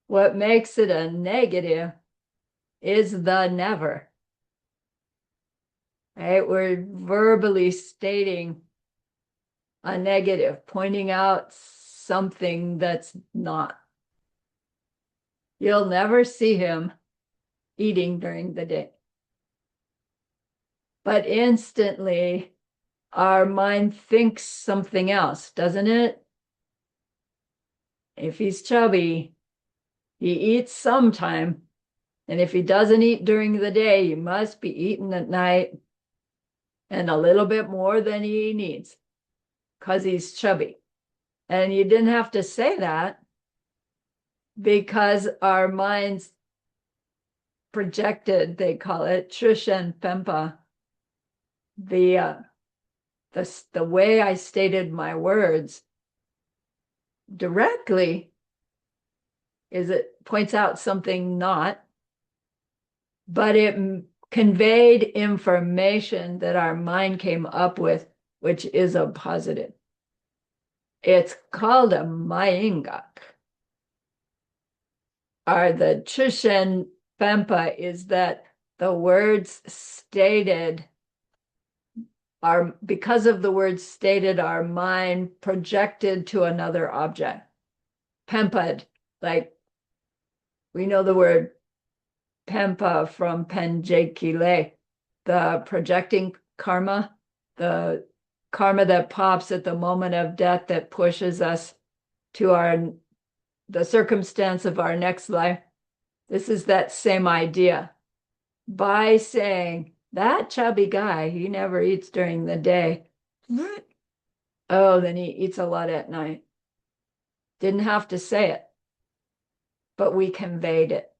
What makes it a negative is the never. Right? We're verbally stating a negative, pointing out something that's not. You'll never see him eating during the day. But instantly, our mind thinks something else, doesn't it? If he's chubby, he eats sometime. And if he doesn't eat during the day, he must be eating at night and a little bit more than he needs because he's chubby. And you didn't have to say that because our minds projected, they call it Trishan Pempa. The way I stated my words directly is it points out something not, but it conveyed information that our mind came up with, which is a positive. It's called a Mayingak. Or the Chishen Pempa is that the words stated are, because of the words stated, our mind projected to another object. Pempad, like we know the word Pempa from Penjekile, the projecting karma, the karma that pops at the moment of death that pushes us to the circumstance of our next life. This is that same idea. By saying, that chubby guy, he never eats during the day. Oh, then he eats a lot at night. Didn't have to say it, but we conveyed it.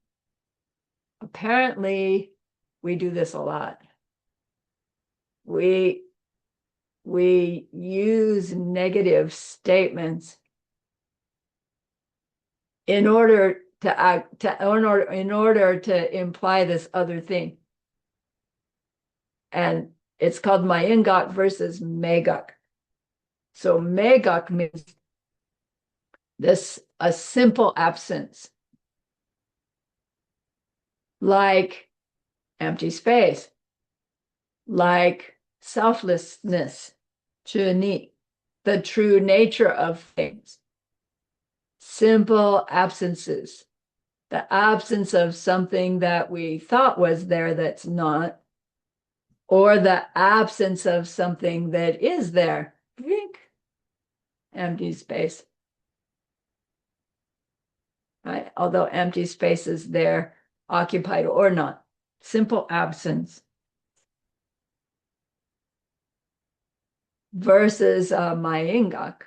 Apparently, we do this a lot. We use negative statements in order to imply this other thing. And it's called Mayingak versus Megak. So Megak means a simple absence, like empty space, like selflessness, chuni, the true nature of things. Simple absences, the absence of something that we thought was there that's not, or the absence of something that is there. Empty space. Right? Although empty space is there, occupied or not. Simple absence. Versus Mayingak,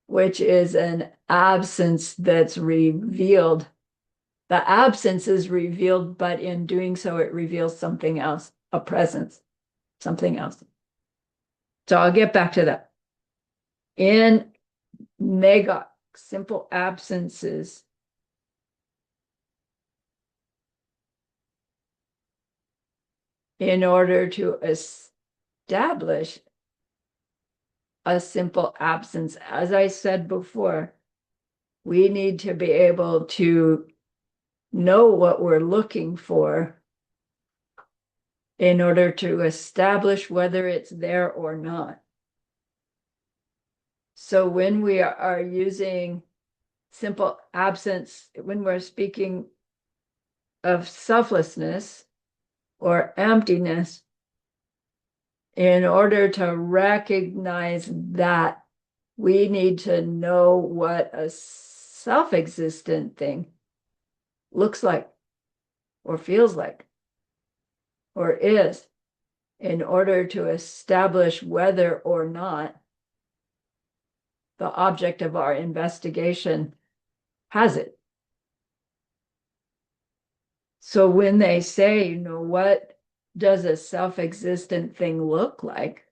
which is an absence that's revealed. The absence is revealed, but in doing so, it reveals something else, a presence, something else. So I'll get back to that. In Megak, simple absences, in order to establish a simple absence, as I said before, we need to be able to know what we're looking for in order to establish whether it's there or not. So when we are using simple absence when we're speaking of selflessness or emptiness. In order to recognize that, we need to know what a self-existent thing looks like or feels like or is, in order to establish whether or not the object of our investigation has it. So when they say, what does a self-existent thing look like?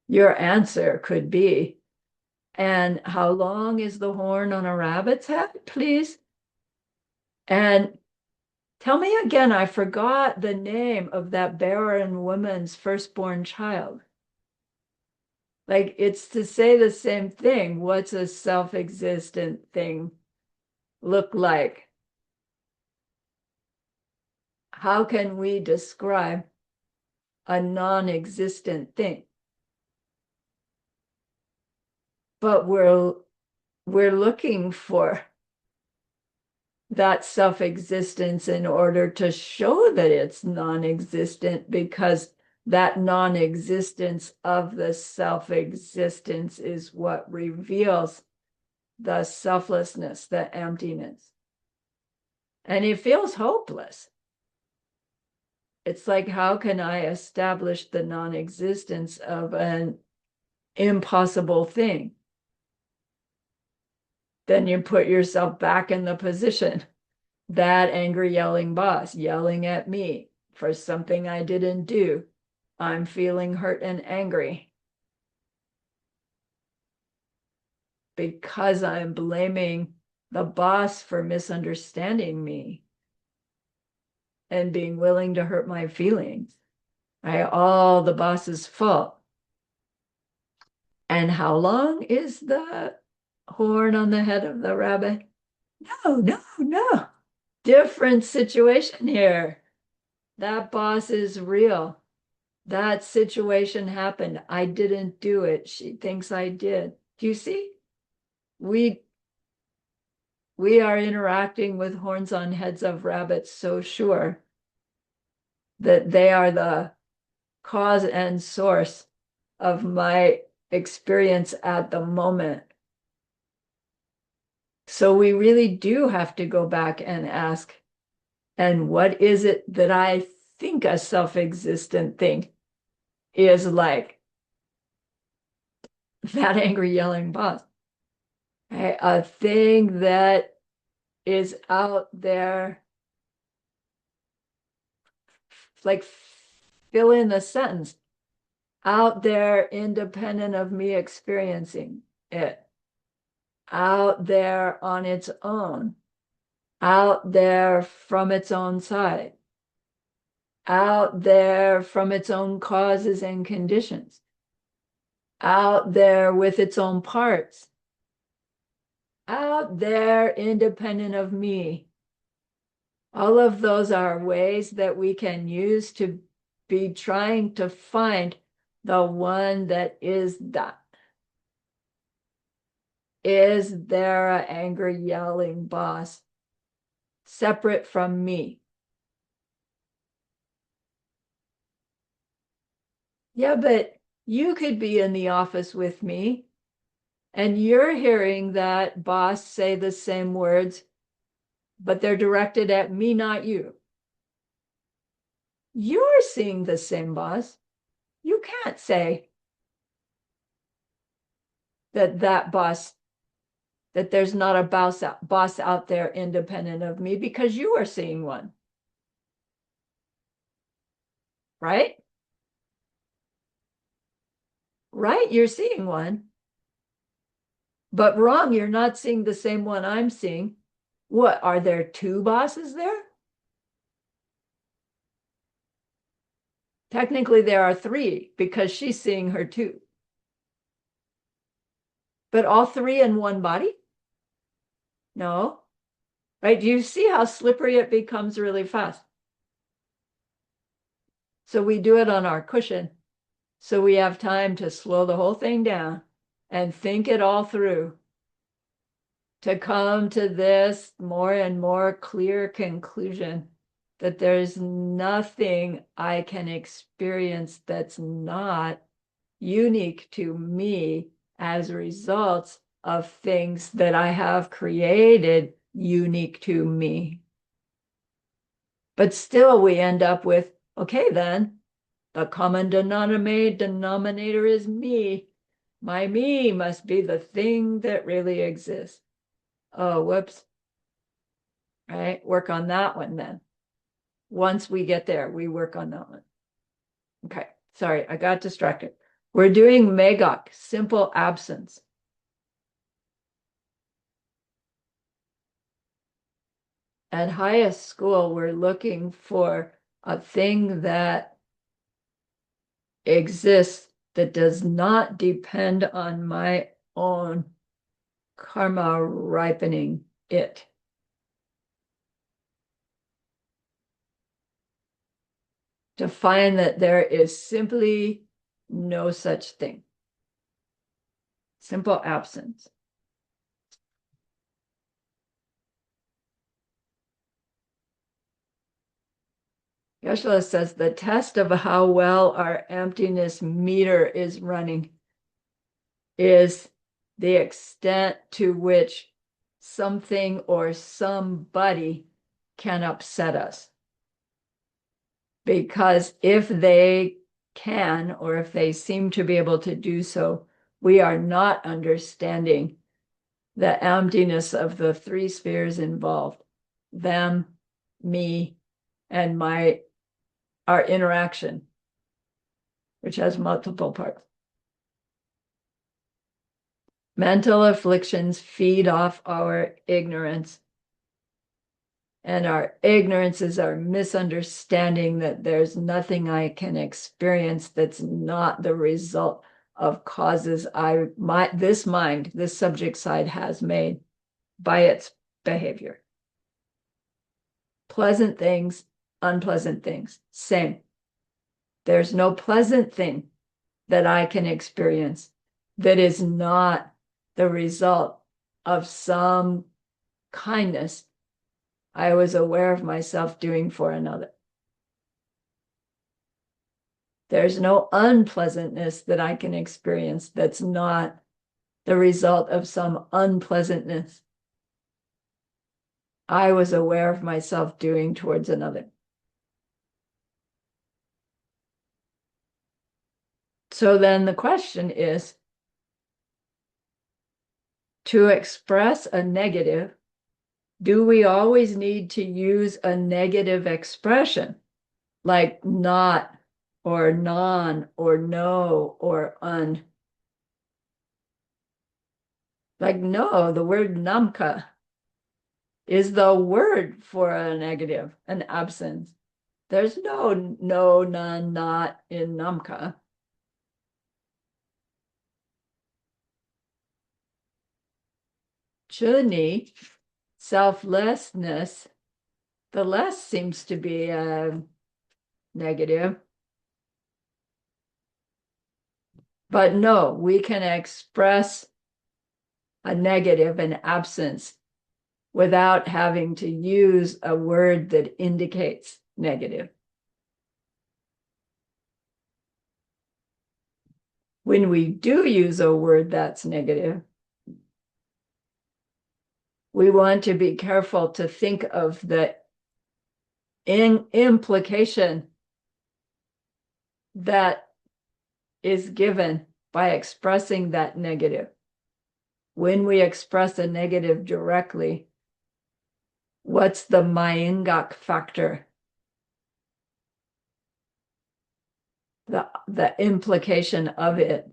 Your answer could be, and how long is the horn on a rabbit's head, please? And tell me again, I forgot the name of that barren woman's firstborn child. Like, it's to say the same thing. What's a self-existent thing look like? How can we describe a non-existent thing? But we're looking for that self-existence in order to show that it's non-existent, because that non-existence of the self-existence is what reveals the selflessness, the emptiness. And it feels hopeless. It's like, how can I establish the non-existence of an impossible thing? Then you put yourself back in the position, that angry yelling boss yelling at me for something I didn't do. I'm feeling hurt and angry because I'm blaming the boss for misunderstanding me and being willing to hurt my feelings. All the boss's fault. And how long is the horn on the head of the rabbit? No. Different situation here. That boss is real. That situation happened. I didn't do it. She thinks I did. Do you see? We are interacting with horns on heads of rabbits so sure that they are the cause and source of my experience at the moment. So we really do have to go back and ask, and what is it that I think a self-existent thing is like? That angry yelling boss. A thing that is out there, like, fill in the sentence, out there independent of me experiencing it, out there on its own, out there from its own side, out there from its own causes and conditions, out there with its own parts, out there independent of me. All of those are ways that we can use to be trying to find the one that is that. Is there an angry yelling boss separate from me? Yeah, but you could be in the office with me and you're hearing that boss say the same words, but they're directed at me, not you. You're seeing the same boss. You can't say that boss, that there's not a boss out there independent of me, because you are seeing one, right? Right, you're seeing one. But wrong, you're not seeing the same one I'm seeing. What, are there two bosses there? Technically, there are three, because she's seeing her too. But all three in one body? No. Right? Do you see how slippery it becomes really fast? So we do it on our cushion, so we have time to slow the whole thing down and think it all through. to come to this more and more clear conclusion that there's nothing I can experience that's not unique to me as results of things that I have created unique to me. But still, we end up with, okay, then the common denominator is me. My me must be the thing that really exists. Oh, whoops. Right? Work on that one then. Once we get there, we work on that one. Okay. Sorry, I got distracted. We're doing Magok, simple absence. At highest school, we're looking for a thing that exists that does not depend on my own karma ripening it. To find that there is simply no such thing. Simple absence. Geshe-la says the test of how well our emptiness meter is running is the extent to which something or somebody can upset us. Because if they can, or if they seem to be able to do so, we are not understanding the emptiness of the three spheres involved, them, me, and our interaction, which has multiple parts. Mental afflictions feed off our ignorance. And our ignorance is our misunderstanding that there's nothing I can experience that's not the result of causes this subject side has made by its behavior. Pleasant things, unpleasant things, same. There's no pleasant thing that I can experience that is not the result of some kindness I was aware of myself doing for another. There's no unpleasantness that I can experience that's not the result of some unpleasantness I was aware of myself doing towards another. So then the question is, to express a negative, do we always need to use a negative expression like not or non or no or un? Like, no, the word namka is the word for a negative, an absence. There's no, none, not in namka. Chuni, selflessness, the less seems to be a negative. But no, we can express a negative, an absence, without having to use a word that indicates negative. When we do use a word that's negative, we want to be careful to think of the implication that is given by expressing that negative. When we express a negative directly, what's the Mayingak factor? The implication of it.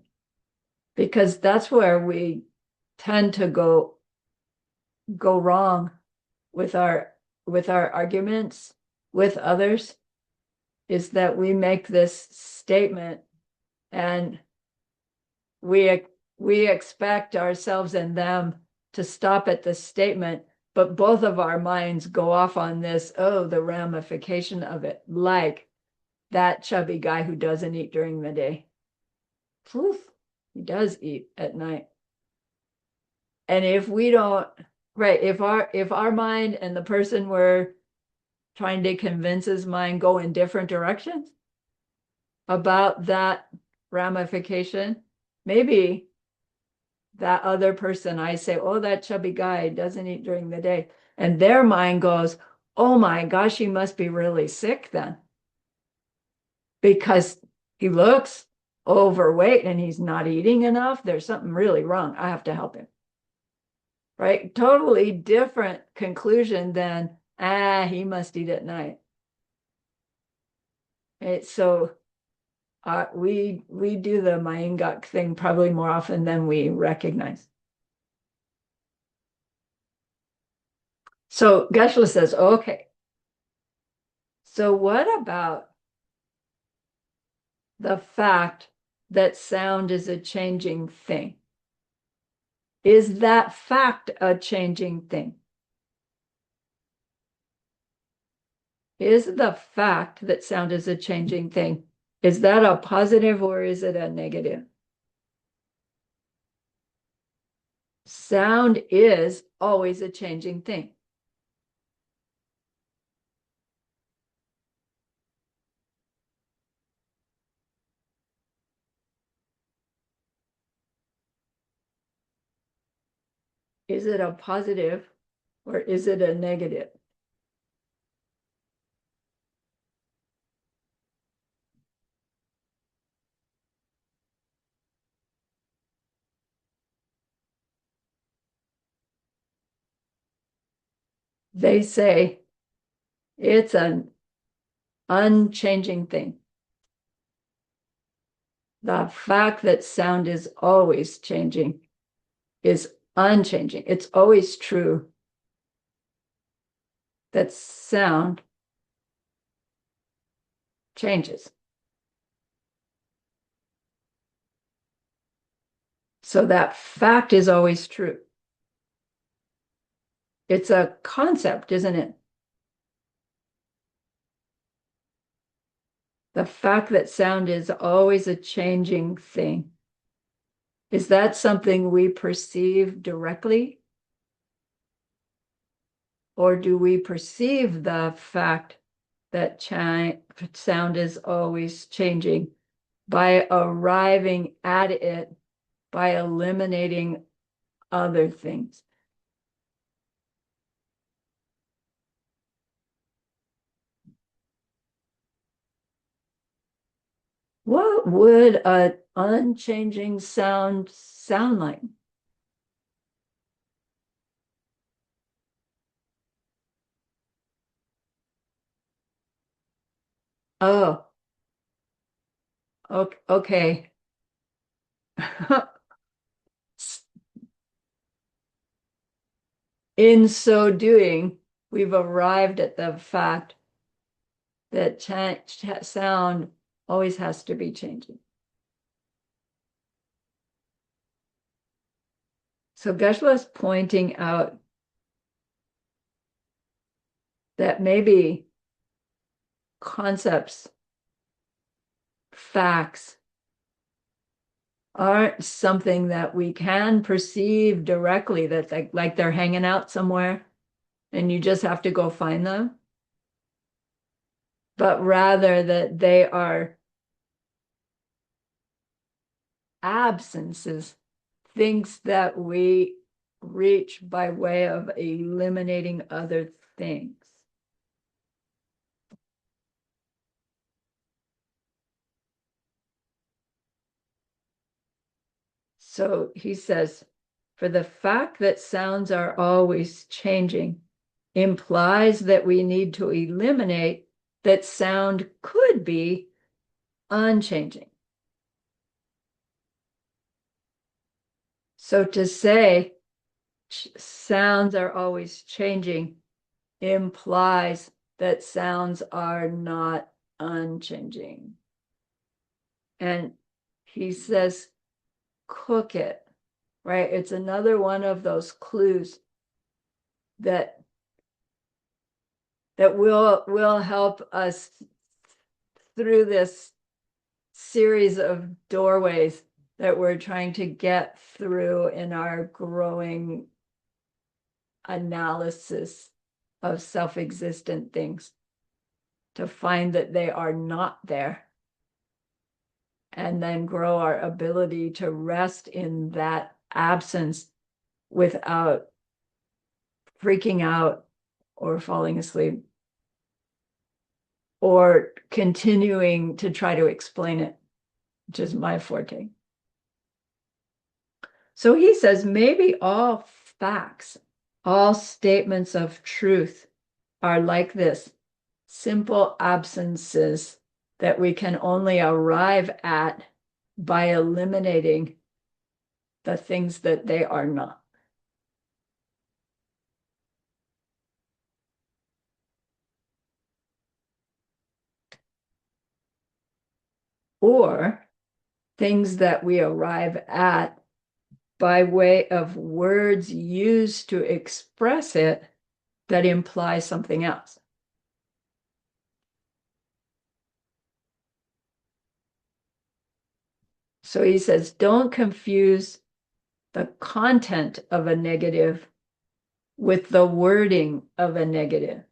Because that's where we tend to go wrong with our arguments with others, is that we make this statement and we expect ourselves and them to stop at the statement, but both of our minds go off on this, the ramification of it, like that chubby guy who doesn't eat during the day. Poof, he does eat at night. And if we don't right, if our mind and the person we're trying to convince his mind go in different directions about that ramification, maybe that other person, I say, oh, that chubby guy doesn't eat during the day. And their mind goes, oh my gosh, he must be really sick then because he looks overweight and he's not eating enough. There's something really wrong. I have to help him. Right? Totally different conclusion than, he must eat at night. Right? So we do the Mayingak thing probably more often than we recognize. So Geshe says, okay, so what about the fact that sound is a changing thing? Is that fact a changing thing? Is the fact that sound is a changing thing, is that a positive or is it a negative? Sound is always a changing thing. Is it a positive or is it a negative? They say it's an unchanging thing. The fact that sound is always changing is unchanging. It's always true that sound changes. So that fact is always true. It's a concept, isn't it? The fact that sound is always a changing thing. Is that something we perceive directly? Or do we perceive the fact that sound is always changing by arriving at it by eliminating other things? What would an unchanging sound sound like? Oh, okay. In so doing, we've arrived at the fact that sound always has to be changing. So Geshe is pointing out that maybe concepts, facts, aren't something that we can perceive directly, that's like they're hanging out somewhere and you just have to go find them, but rather that they are absences, things that we reach by way of eliminating other things. So he says, for the fact that sounds are always changing implies that we need to eliminate that sound could be unchanging. So to say sounds are always changing implies that sounds are not unchanging. And he says, cook it, right? It's another one of those clues that will help us through this series of doorways that we're trying to get through in our growing analysis of self-existent things to find that they are not there, and then grow our ability to rest in that absence without freaking out or falling asleep or continuing to try to explain it, which is my forte. So he says maybe all facts, all statements of truth are like this, simple absences that we can only arrive at by eliminating the things that they are not. Or things that we arrive at by way of words used to express it that imply something else. So he says, don't confuse the content of a negative with the wording of a negative.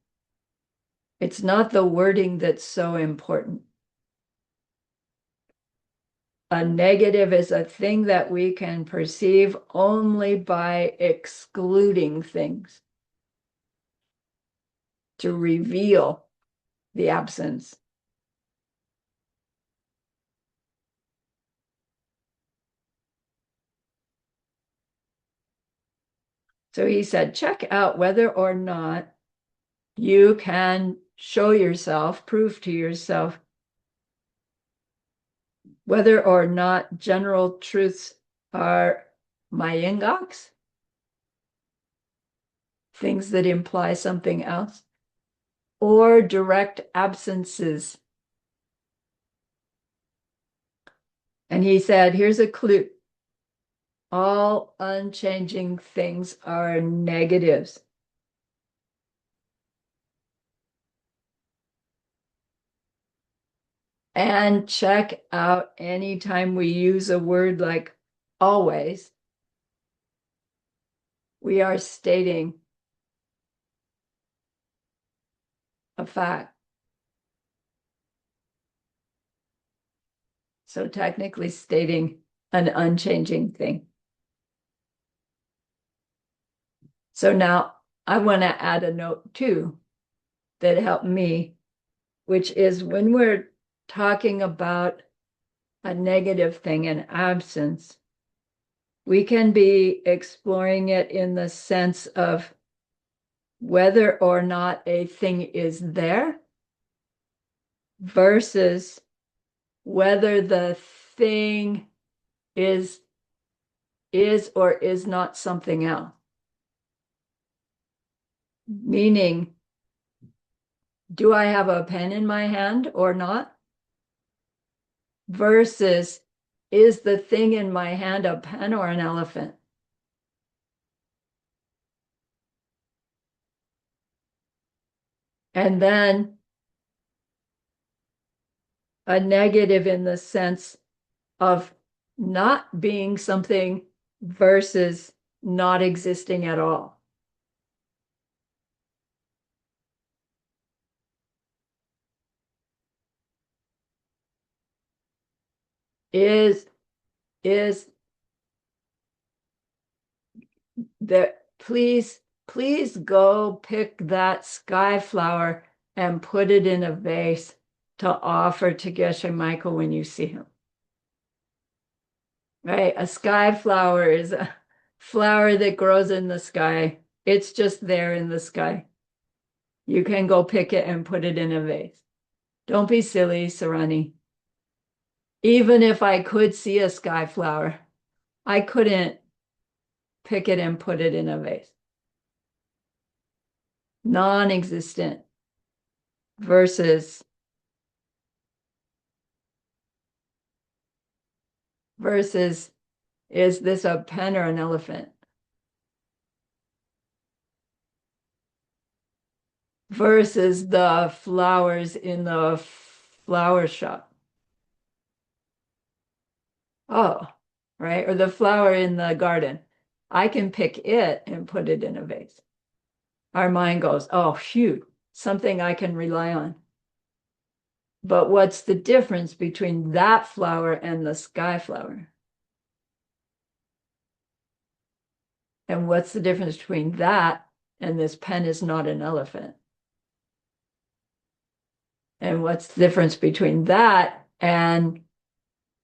It's not the wording that's so important. A negative is a thing that we can perceive only by excluding things to reveal the absence. So he said, check out whether or not you can show yourself, prove to yourself, whether or not general truths are mayingaks, things that imply something else, or direct absences. And he said, here's a clue. All unchanging things are negatives. And check out anytime we use a word like always, we are stating a fact. So technically stating an unchanging thing. So now I want to add a note too that helped me, which is when we're talking about a negative thing, an absence, we can be exploring it in the sense of whether or not a thing is there versus whether the thing is or is not something else. Meaning, do I have a pen in my hand or not? Versus, is the thing in my hand a pen or an elephant? And then a negative in the sense of not being something versus not existing at all. Is that please go pick that sky flower and put it in a vase to offer to Geshe Michael when you see him. Right? A sky flower is a flower that grows in the sky. It's just there in the sky. You can go pick it and put it in a vase. Don't be silly, Sarani. Even if I could see a sky flower, I couldn't pick it and put it in a vase. Non-existent versus is this a pen or an elephant? Versus the flowers in the flower shop. Oh, right. Or the flower in the garden. I can pick it and put it in a vase. our mind goes, oh, phew, something I can rely on. But what's the difference between that flower and the sky flower? And what's the difference between that and this pen is not an elephant? And what's the difference between that and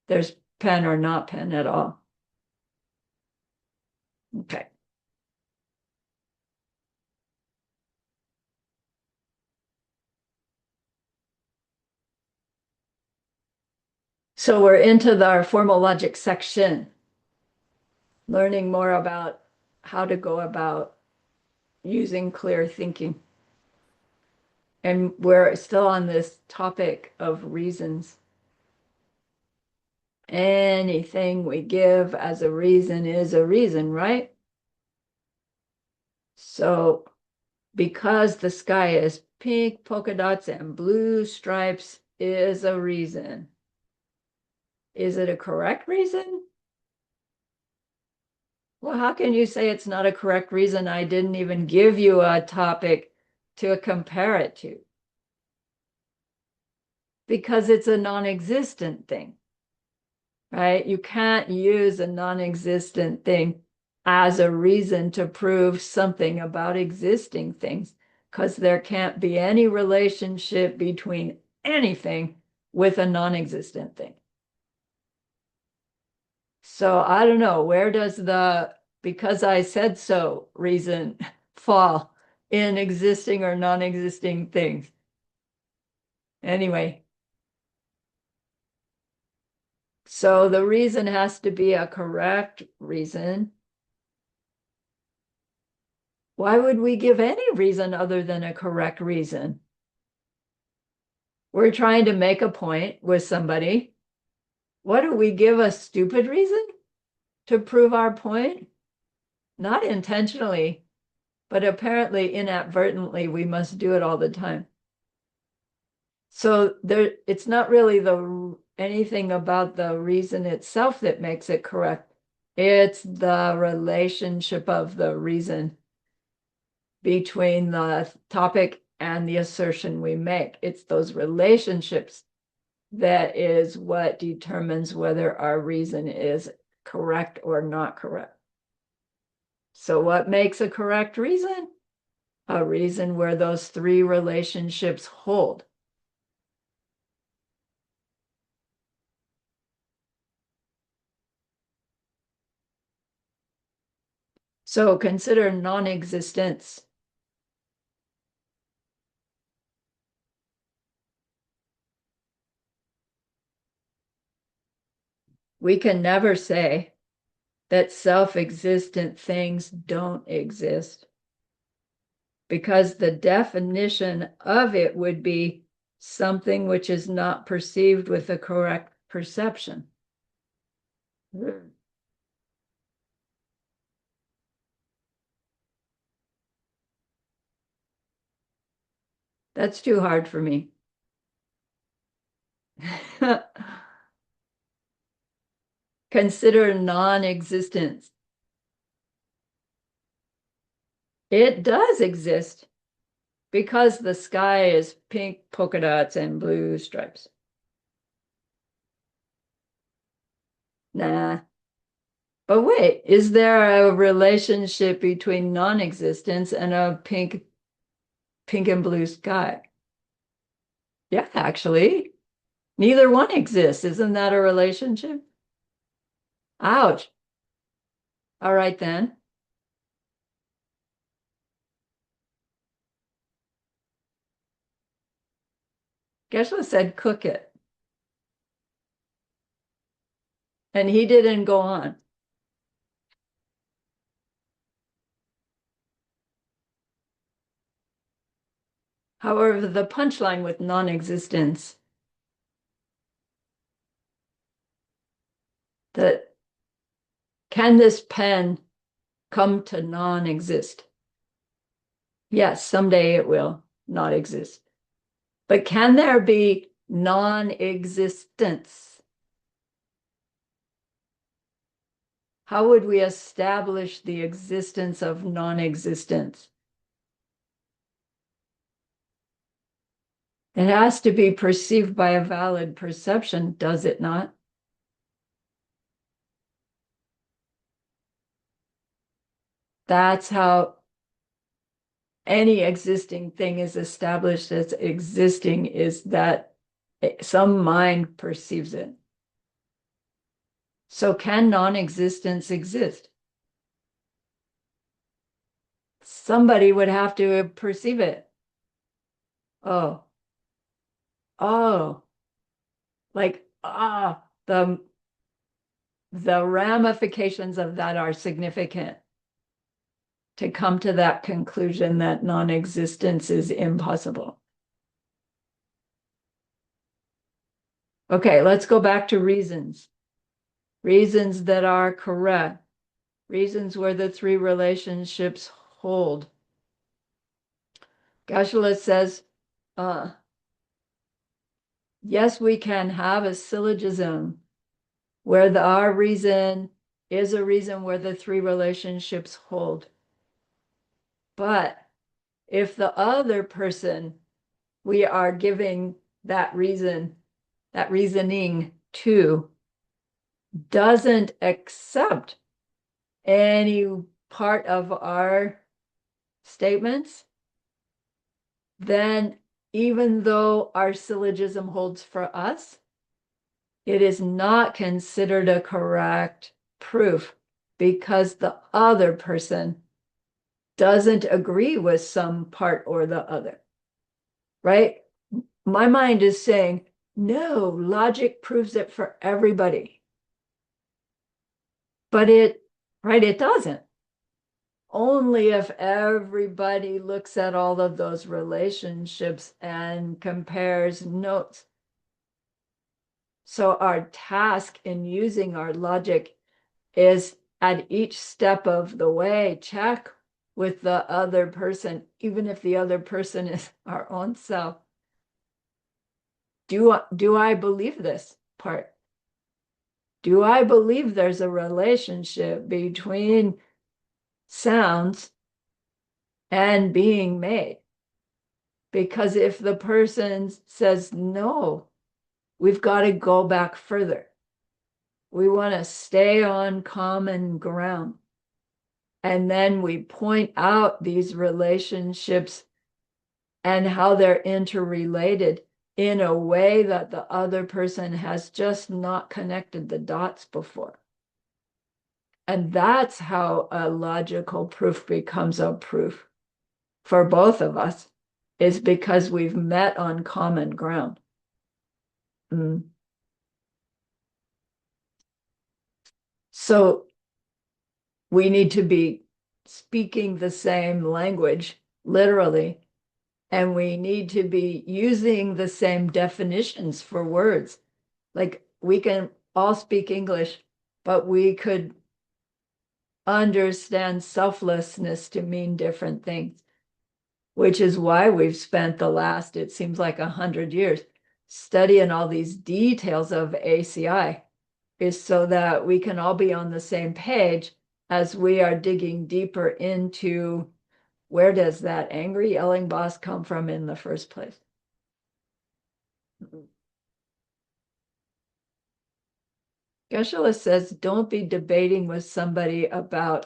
there's pen or not pen at all? Okay. So we're into our formal logic section, learning more about how to go about using clear thinking. And we're still on this topic of reasons. Anything we give as a reason is a reason, right? So because the sky is pink polka dots and blue stripes is a reason. Is it a correct reason? Well, how can you say it's not a correct reason? I didn't even give you a topic to compare it to. Because it's a non-existent thing, right? You can't use a non-existent thing as a reason to prove something about existing things, because there can't be any relationship between anything with a non-existent thing. So I don't know, where does the because I said so reason fall in existing or non-existing things? Anyway, so the reason has to be a correct reason. Why would we give any reason other than a correct reason? We're trying to make a point with somebody. What do we give a stupid reason to prove our point? Not intentionally, but apparently inadvertently, we must do it all the time. So there, it's not really anything about the reason itself that makes it correct. It's the relationship of the reason between the topic and the assertion we make. It's those relationships that is what determines whether our reason is correct or not correct. So what makes a correct reason? A reason where those three relationships hold. So consider non-existence. We can never say that self-existent things don't exist, because the definition of it would be something which is not perceived with the correct perception. That's too hard for me. Consider non-existence. It does exist because the sky is pink polka dots and blue stripes. Nah. But wait, is there a relationship between non-existence and a pink and blue sky? Yeah, actually. Neither one exists. Isn't that a relationship? Ouch. All right then. Guess what said cook it? And he didn't go on. However, the punchline with non-existence, that can this pen come to non-exist? Yes, someday it will not exist. But can there be non-existence? How would we establish the existence of non-existence? It has to be perceived by a valid perception, does it not? That's how any existing thing is established as existing, is that some mind perceives it. So can non-existence exist? Somebody would have to perceive it. Oh, oh, like the ramifications of that are significant to come to that conclusion that non-existence is impossible. Okay, let's go back to reasons. Reasons that are correct. Reasons where the three relationships hold. Geshe says, yes, we can have a syllogism where our reason is a reason where the three relationships hold. But if the other person we are giving that reason, that reasoning to, doesn't accept any part of our statements, then even though our syllogism holds for us, it is not considered a correct proof because the other person doesn't agree with some part or the other, right? My mind is saying, no, logic proves it for everybody. But it doesn't. Only if everybody looks at all of those relationships and compares notes. So our task in using our logic is at each step of the way, check with the other person, even if the other person is our own self. Do I believe this part? Do I believe there's a relationship between sounds and being made? Because if the person says no, we've got to go back further. We want to stay on common ground. And then we point out these relationships and how they're interrelated in a way that the other person has just not connected the dots before. And that's how a logical proof becomes a proof for both of us, is because we've met on common ground. So we need to be speaking the same language, literally, and we need to be using the same definitions for words. Like we can all speak English, but we could understand selflessness to mean different things, which is why we've spent the last, it seems like 100 years, studying all these details of ACI, is so that we can all be on the same page as we are digging deeper into where does that angry yelling boss come from in the first place. Geshe says, don't be debating with somebody about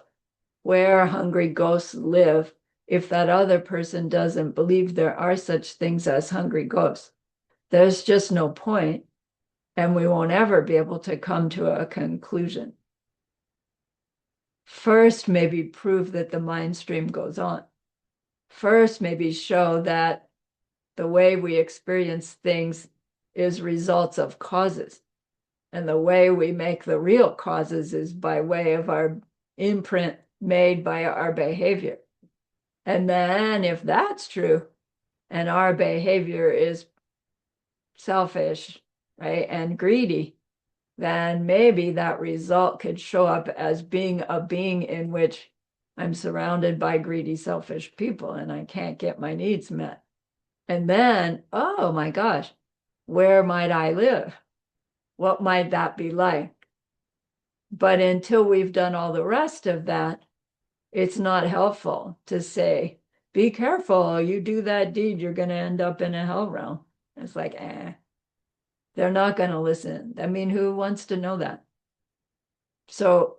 where hungry ghosts live if that other person doesn't believe there are such things as hungry ghosts. There's just no point, and we won't ever be able to come to a conclusion. First, maybe prove that the mind stream goes on. First, maybe show that the way we experience things is results of causes. And the way we make the real causes is by way of our imprint made by our behavior. And then if that's true, and our behavior is selfish, right, and greedy, then maybe that result could show up as being a being in which I'm surrounded by greedy, selfish people and I can't get my needs met. And then, oh my gosh, where might I live? What might that be like? But until we've done all the rest of that, it's not helpful to say, be careful, you do that deed, you're going to end up in a hell realm. It's like, they're not going to listen. I mean, who wants to know that? So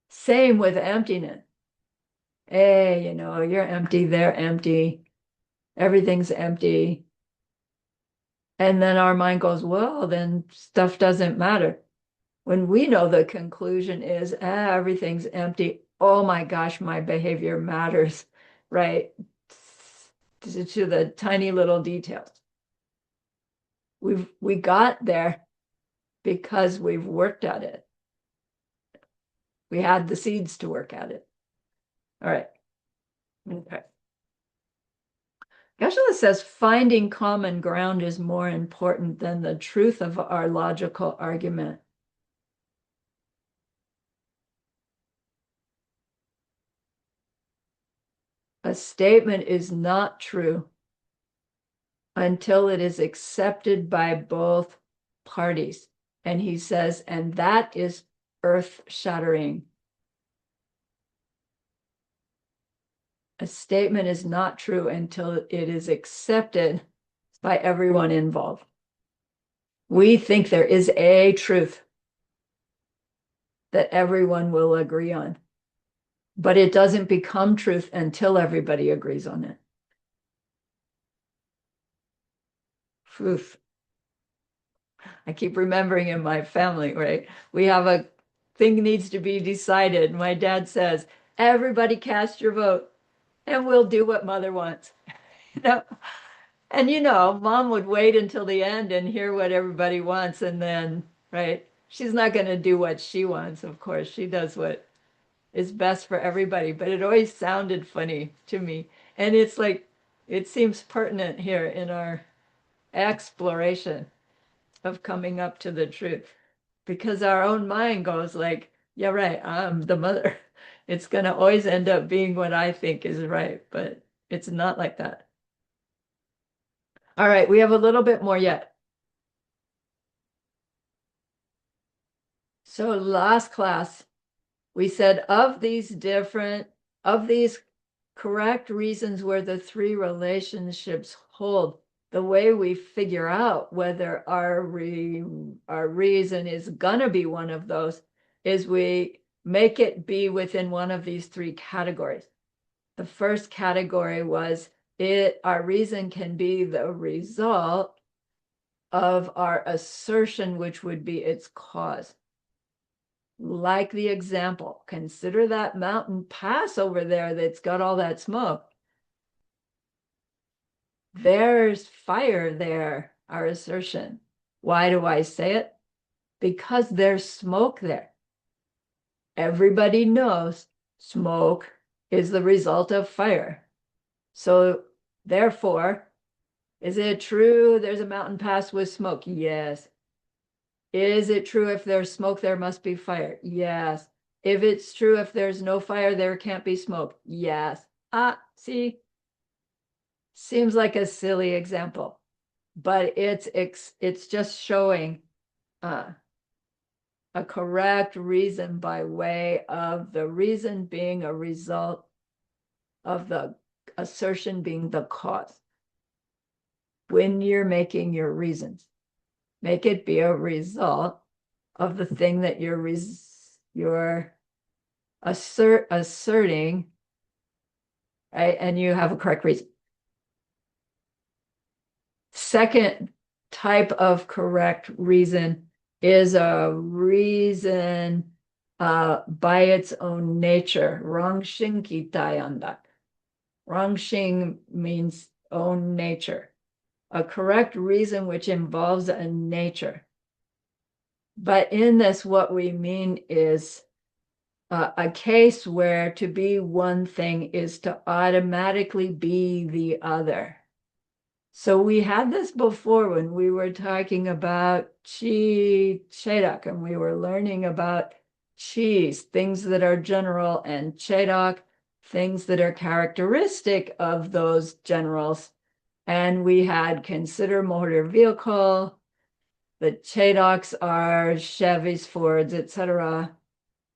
same with emptiness. Hey, you're empty, they're empty, everything's empty. And then our mind goes, well, then stuff doesn't matter. When we know the conclusion is, everything's empty. Oh my gosh, my behavior matters, right? To the tiny little details. We got there because we've worked at it. We had the seeds to work at it. All right. Okay. Geshe-la says finding common ground is more important than the truth of our logical argument. A statement is not true until it is accepted by both parties. And he says, and that is earth-shattering. A statement is not true until it is accepted by everyone involved. We think there is a truth that everyone will agree on, but it doesn't become truth until everybody agrees on it. Oof. I keep remembering in my family, right? We have a thing needs to be decided. My dad says, everybody cast your vote and we'll do what mother wants. You know? And mom would wait until the end and hear what everybody wants. And then, right, she's not going to do what she wants, of course. She does what is best for everybody. But it always sounded funny to me. And it's like, it seems pertinent here in our exploration of coming up to the truth. Because our own mind goes like, yeah, right, I'm the mother. It's going to always end up being what I think is right. But it's not like that. All right, we have a little bit more yet. So last class, we said of these correct reasons where the three relationships hold, the way we figure out whether our reason is gonna be one of those is we make it be within one of these three categories. The first category was our reason can be the result of our assertion, which would be its cause. Like the example, consider that mountain pass over there that's got all that smoke. There's fire there, our assertion. Why do I say it? Because there's smoke there. Everybody knows smoke is the result of fire. So therefore, is it true there's a mountain pass with smoke? Yes. Is it true if there's smoke, there must be fire? Yes. If it's true if there's no fire, there can't be smoke? Yes. See? Seems like a silly example, but it's just showing a correct reason by way of the reason being a result of the assertion being the cause. When you're making your reasons, make it be a result of the thing that you're asserting, right? And you have a correct reason. Second type of correct reason is a reason by its own nature. Rangxing kitayandak. Rangxing means own nature. A correct reason which involves a nature. But in this, what we mean is a case where to be one thing is to automatically be the other. So we had this before when we were talking about chi chedok, and we were learning about chis, things that are general, and chedok, things that are characteristic of those generals. And we had consider motor vehicle, the chedoks are Chevys, Fords, etc.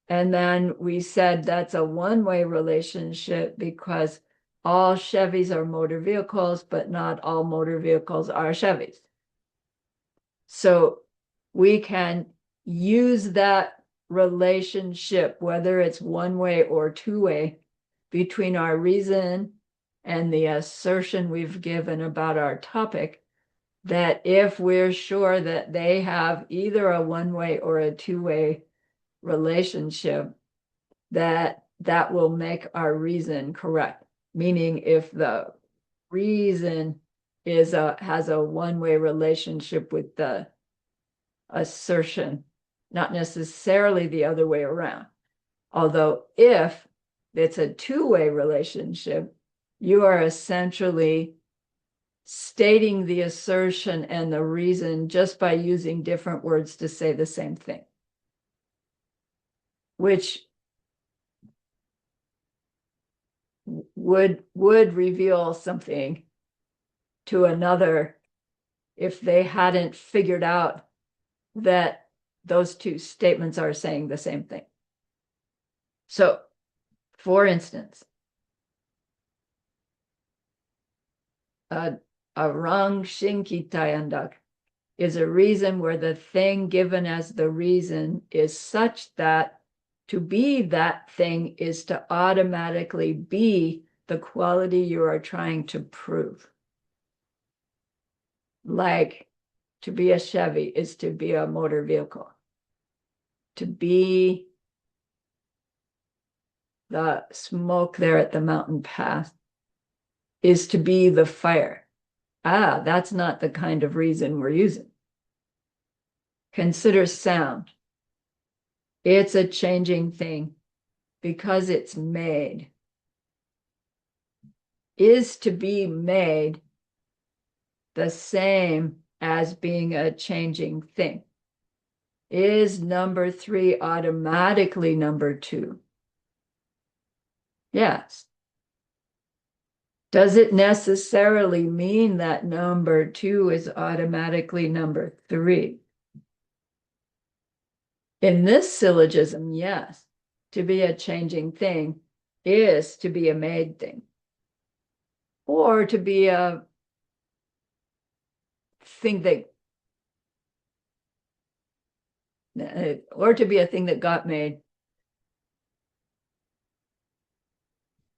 And then we said that's a one-way relationship because all Chevys are motor vehicles, but not all motor vehicles are Chevys. So we can use that relationship, whether it's one way or two way, between our reason and the assertion we've given about our topic, that if we're sure that they have either a one way or a two way relationship, that will make our reason correct. Meaning if the reason has a one way relationship with the assertion, not necessarily the other way around. Although if it's a two-way relationship, you are essentially stating the assertion and the reason just by using different words to say the same thing, which would reveal something to another if they hadn't figured out that those two statements are saying the same thing. So, for instance, a rang shinki tayandak is a reason where the thing given as the reason is such that to be that thing is to automatically be the quality you are trying to prove. Like to be a Chevy is to be a motor vehicle. To be the smoke there at the mountain pass is to be the fire. Ah, that's not the kind of reason we're using. Consider sound. It's a changing thing because it's made. Is to be made the same as being a changing thing? Is number 3 automatically number 2? Yes. Does it necessarily mean that number 2 is automatically number 3? In this syllogism, yes. To be a changing thing is to be a made thing. Or to be a thing that got made.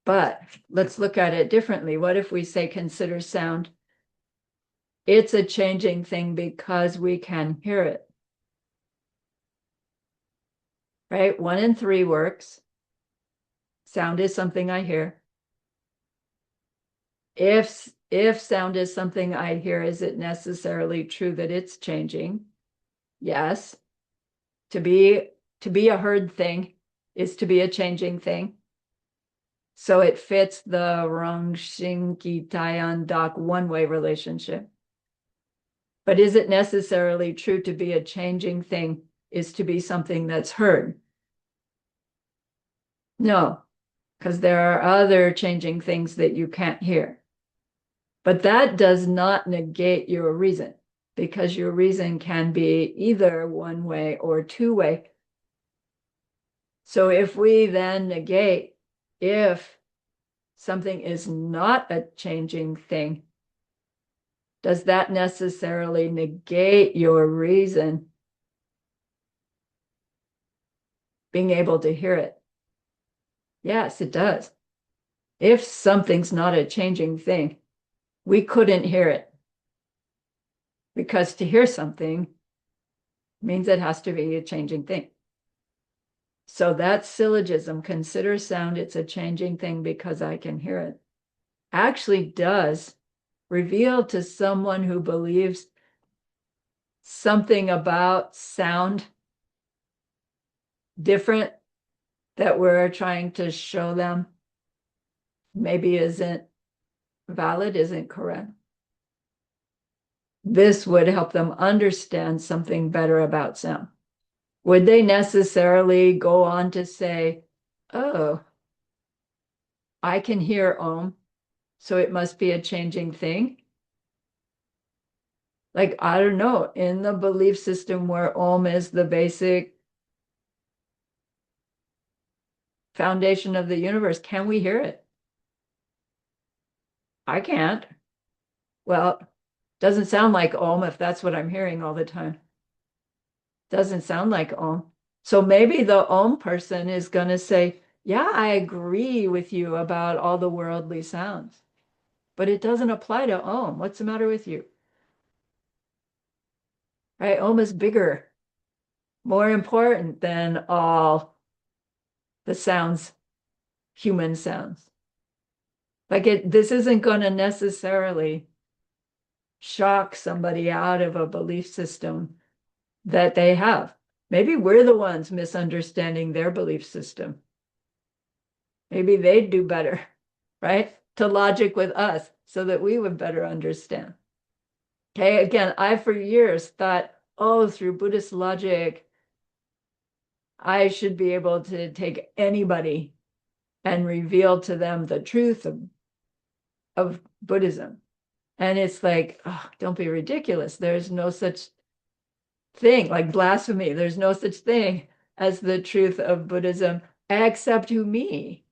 But let's look at it differently. What if we say consider sound? It's a changing thing because we can hear it. Right? 1 and 3 works. Sound is something I hear. If sound is something I hear, is it necessarily true that it's changing? Yes. To be a heard thing is to be a changing thing. So it fits the Rangshinki Tayan Dak one-way relationship. But is it necessarily true to be a changing thing is to be something that's heard? No, because there are other changing things that you can't hear. But that does not negate your reason, because your reason can be either one way or two way. So if we then negate if something is not a changing thing, does that necessarily negate your reason being able to hear it? Yes, it does. If something's not a changing thing, we couldn't hear it. Because to hear something means it has to be a changing thing. So that syllogism, consider sound, it's a changing thing because I can hear it, actually does reveal to someone who believes something about sound different that we're trying to show them maybe isn't valid, isn't correct. This would help them understand something better about sound. Would they necessarily go on to say, oh, I can hear Om, so it must be a changing thing? Like, I don't know, in the belief system where Om is the basic foundation of the universe, can we hear it? I can't. Well, Doesn't sound like Om if that's what I'm hearing all the time. Doesn't sound like Om. So maybe the Om person is going to say, yeah, I agree with you about all the worldly sounds, but it doesn't apply to Om. What's the matter with you? Right? Om is bigger, more important than all the sounds, human sounds. Like this isn't going to necessarily shock somebody out of a belief system that they have. Maybe we're the ones misunderstanding their belief system. Maybe they'd do better, right? To logic with us so that we would better understand. Okay, again, I for years thought, oh, through Buddhist logic, I should be able to take anybody and reveal to them the truth of Buddhism. And it's like, oh, don't be ridiculous. There's no such thing like blasphemy. There's no such thing as the truth of Buddhism, except to me,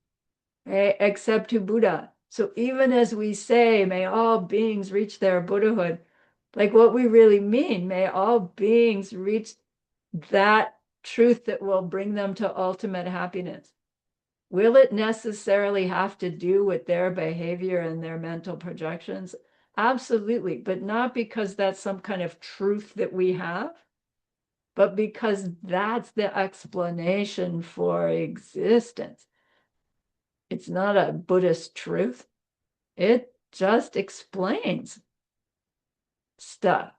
right? Except to Buddha. So even as we say, may all beings reach their Buddhahood, like what we really mean, may all beings reach that truth that will bring them to ultimate happiness. Will it necessarily have to do with their behavior and their mental projections? Absolutely, but not because that's some kind of truth that we have, but because that's the explanation for existence. It's not a Buddhist truth. It just explains stuff,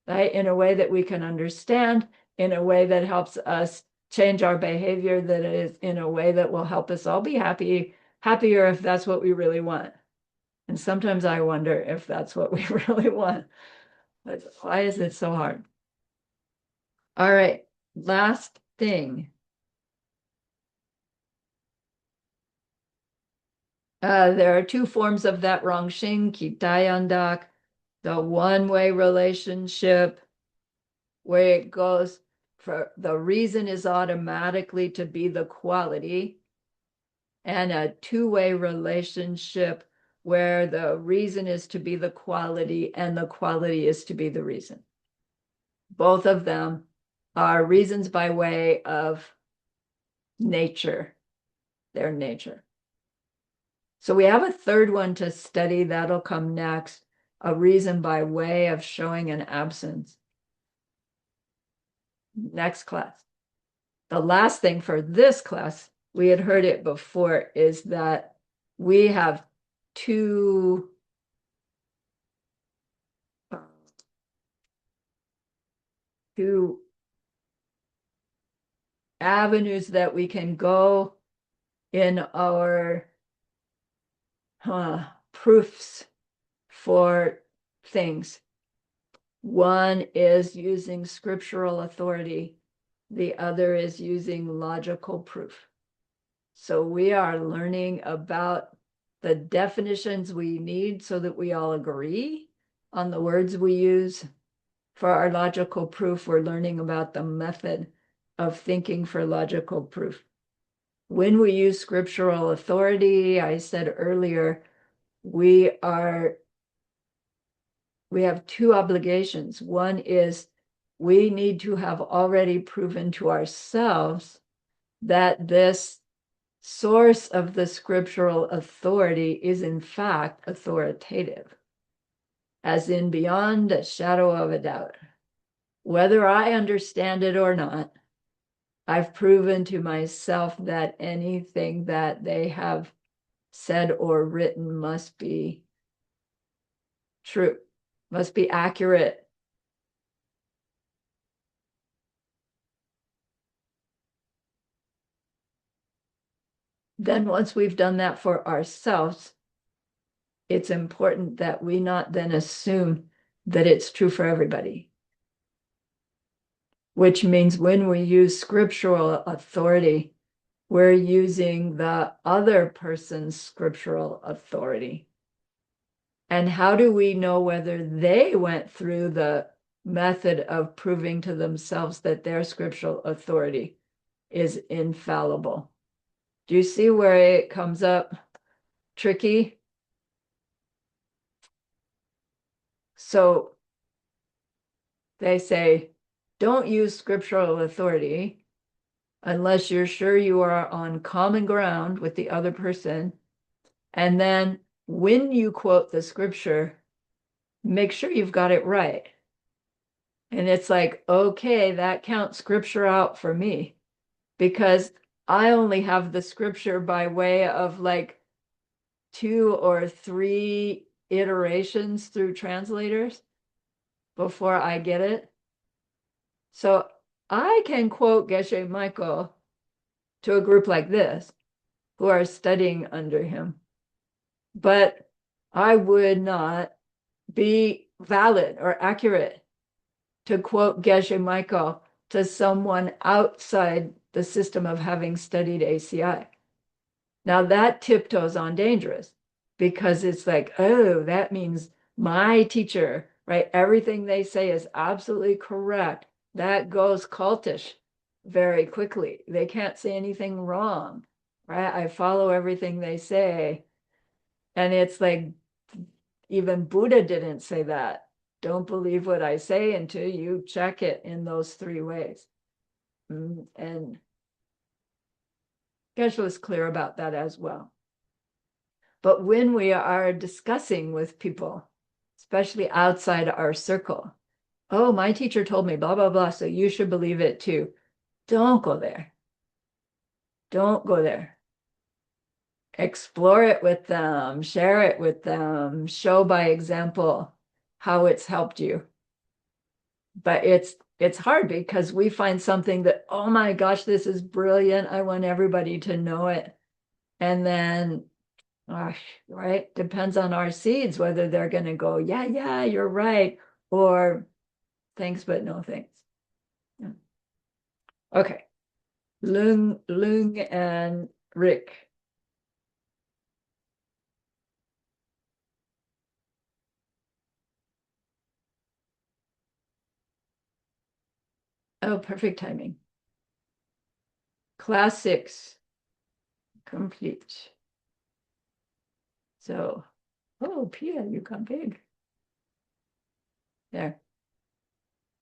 right? In a way that we can understand, in a way that helps us change our behavior, that is in a way that will help us all be happier if that's what we really want. And sometimes I wonder if that's what we really want. But why is it so hard? All right, last thing. There are two forms of that Rongxing, Kitayandak, the one-way relationship where it goes for the reason is automatically to be the quality, and a two-way relationship where the reason is to be the quality and the quality is to be the reason. Both of them are reasons by way of nature, their nature. So we have a third one to study that'll come next, a reason by way of showing an absence. Next class. The last thing for this class, we had heard it before, is that we have two avenues that we can go in our proofs for things. One is using scriptural authority. The other is using logical proof. So we are learning about the definitions we need so that we all agree on the words we use. For our logical proof, we're learning about the method of thinking for logical proof. When we use scriptural authority, I said earlier, we have two obligations. One is we need to have already proven to ourselves that this source of the scriptural authority is in fact authoritative, as in beyond a shadow of a doubt. Whether I understand it or not, I've proven to myself that anything that they have said or written must be true, must be accurate. Then once we've done that for ourselves, it's important that we not then assume that it's true for everybody. Which means when we use scriptural authority, we're using the other person's scriptural authority. And how do we know whether they went through the method of proving to themselves that their scriptural authority is infallible? Do you see where it comes up tricky? So they say, don't use scriptural authority unless you're sure you are on common ground with the other person. And then when you quote the scripture, make sure you've got it right. And it's like, okay, that counts scripture out for me because I only have the scripture by way of like 2 or 3 iterations through translators before I get it. So I can quote Geshe Michael to a group like this who are studying under him, but I would not be valid or accurate to quote Geshe Michael to someone outside the system of having studied ACI. Now that tiptoes on dangerous because it's like, oh, that means my teacher, right? Everything they say is absolutely correct. That goes cultish very quickly. They can't say anything wrong, right? I follow everything they say. And it's like, even Buddha didn't say that. Don't believe what I say until you check it in those 3 ways. And Geshe was clear about that as well. But when we are discussing with people, especially outside our circle, oh, my teacher told me blah, blah, blah, so you should believe it too. Don't go there. Don't go there. Explore it with them, share it with them, show by example how it's helped you. But it's hard because we find something that, oh my gosh, this is brilliant. I want everybody to know it. And then right? Depends on our seeds whether they're going to go, yeah, yeah, you're right, or thanks, but no thanks. Yeah. Okay. Lung and Rick. Oh, perfect timing. Class 6 complete. So, oh, Pia, you got big. There.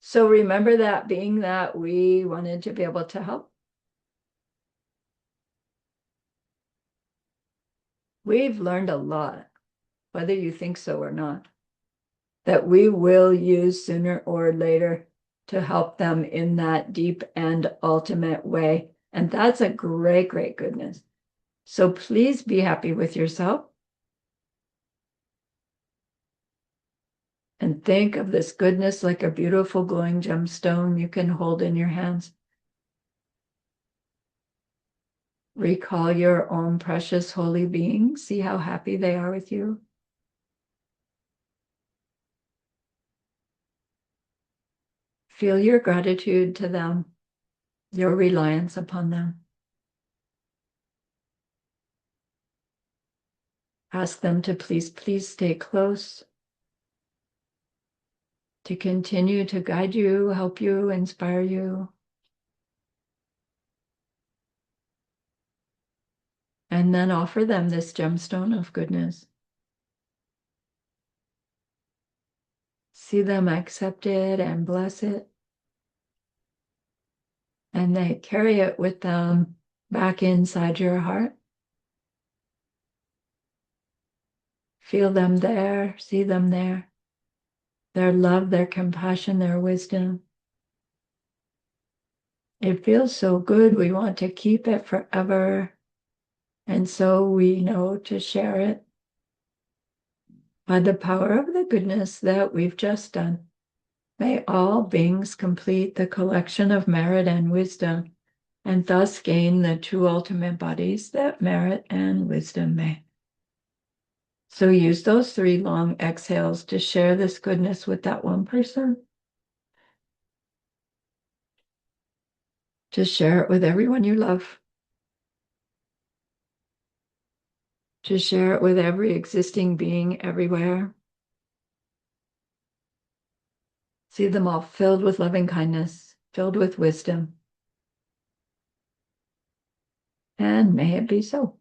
So remember that being that we wanted to be able to help. We've learned a lot, whether you think so or not, that we will use sooner or later to help them in that deep and ultimate way. And that's a great, great goodness. So please be happy with yourself and think of this goodness like a beautiful glowing gemstone you can hold in your hands. Recall your own precious holy beings. See how happy they are with you. Feel your gratitude to them, your reliance upon them. Ask them to please stay close, to continue to guide you, help you, inspire you. And then offer them this gemstone of goodness. See them accept it and bless it. And they carry it with them back inside your heart. Feel them there, see them there. Their love, their compassion, their wisdom. It feels so good. We want to keep it forever. And so we know to share it by the power of the goodness that we've just done. May all beings complete the collection of merit and wisdom, and thus gain the two ultimate bodies that merit and wisdom may. So use those 3 long exhales to share this goodness with that one person. To share it with everyone you love. To share it with every existing being everywhere. See them all filled with loving kindness, filled with wisdom. And may it be so.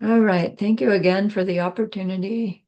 All right. Thank you again for the opportunity.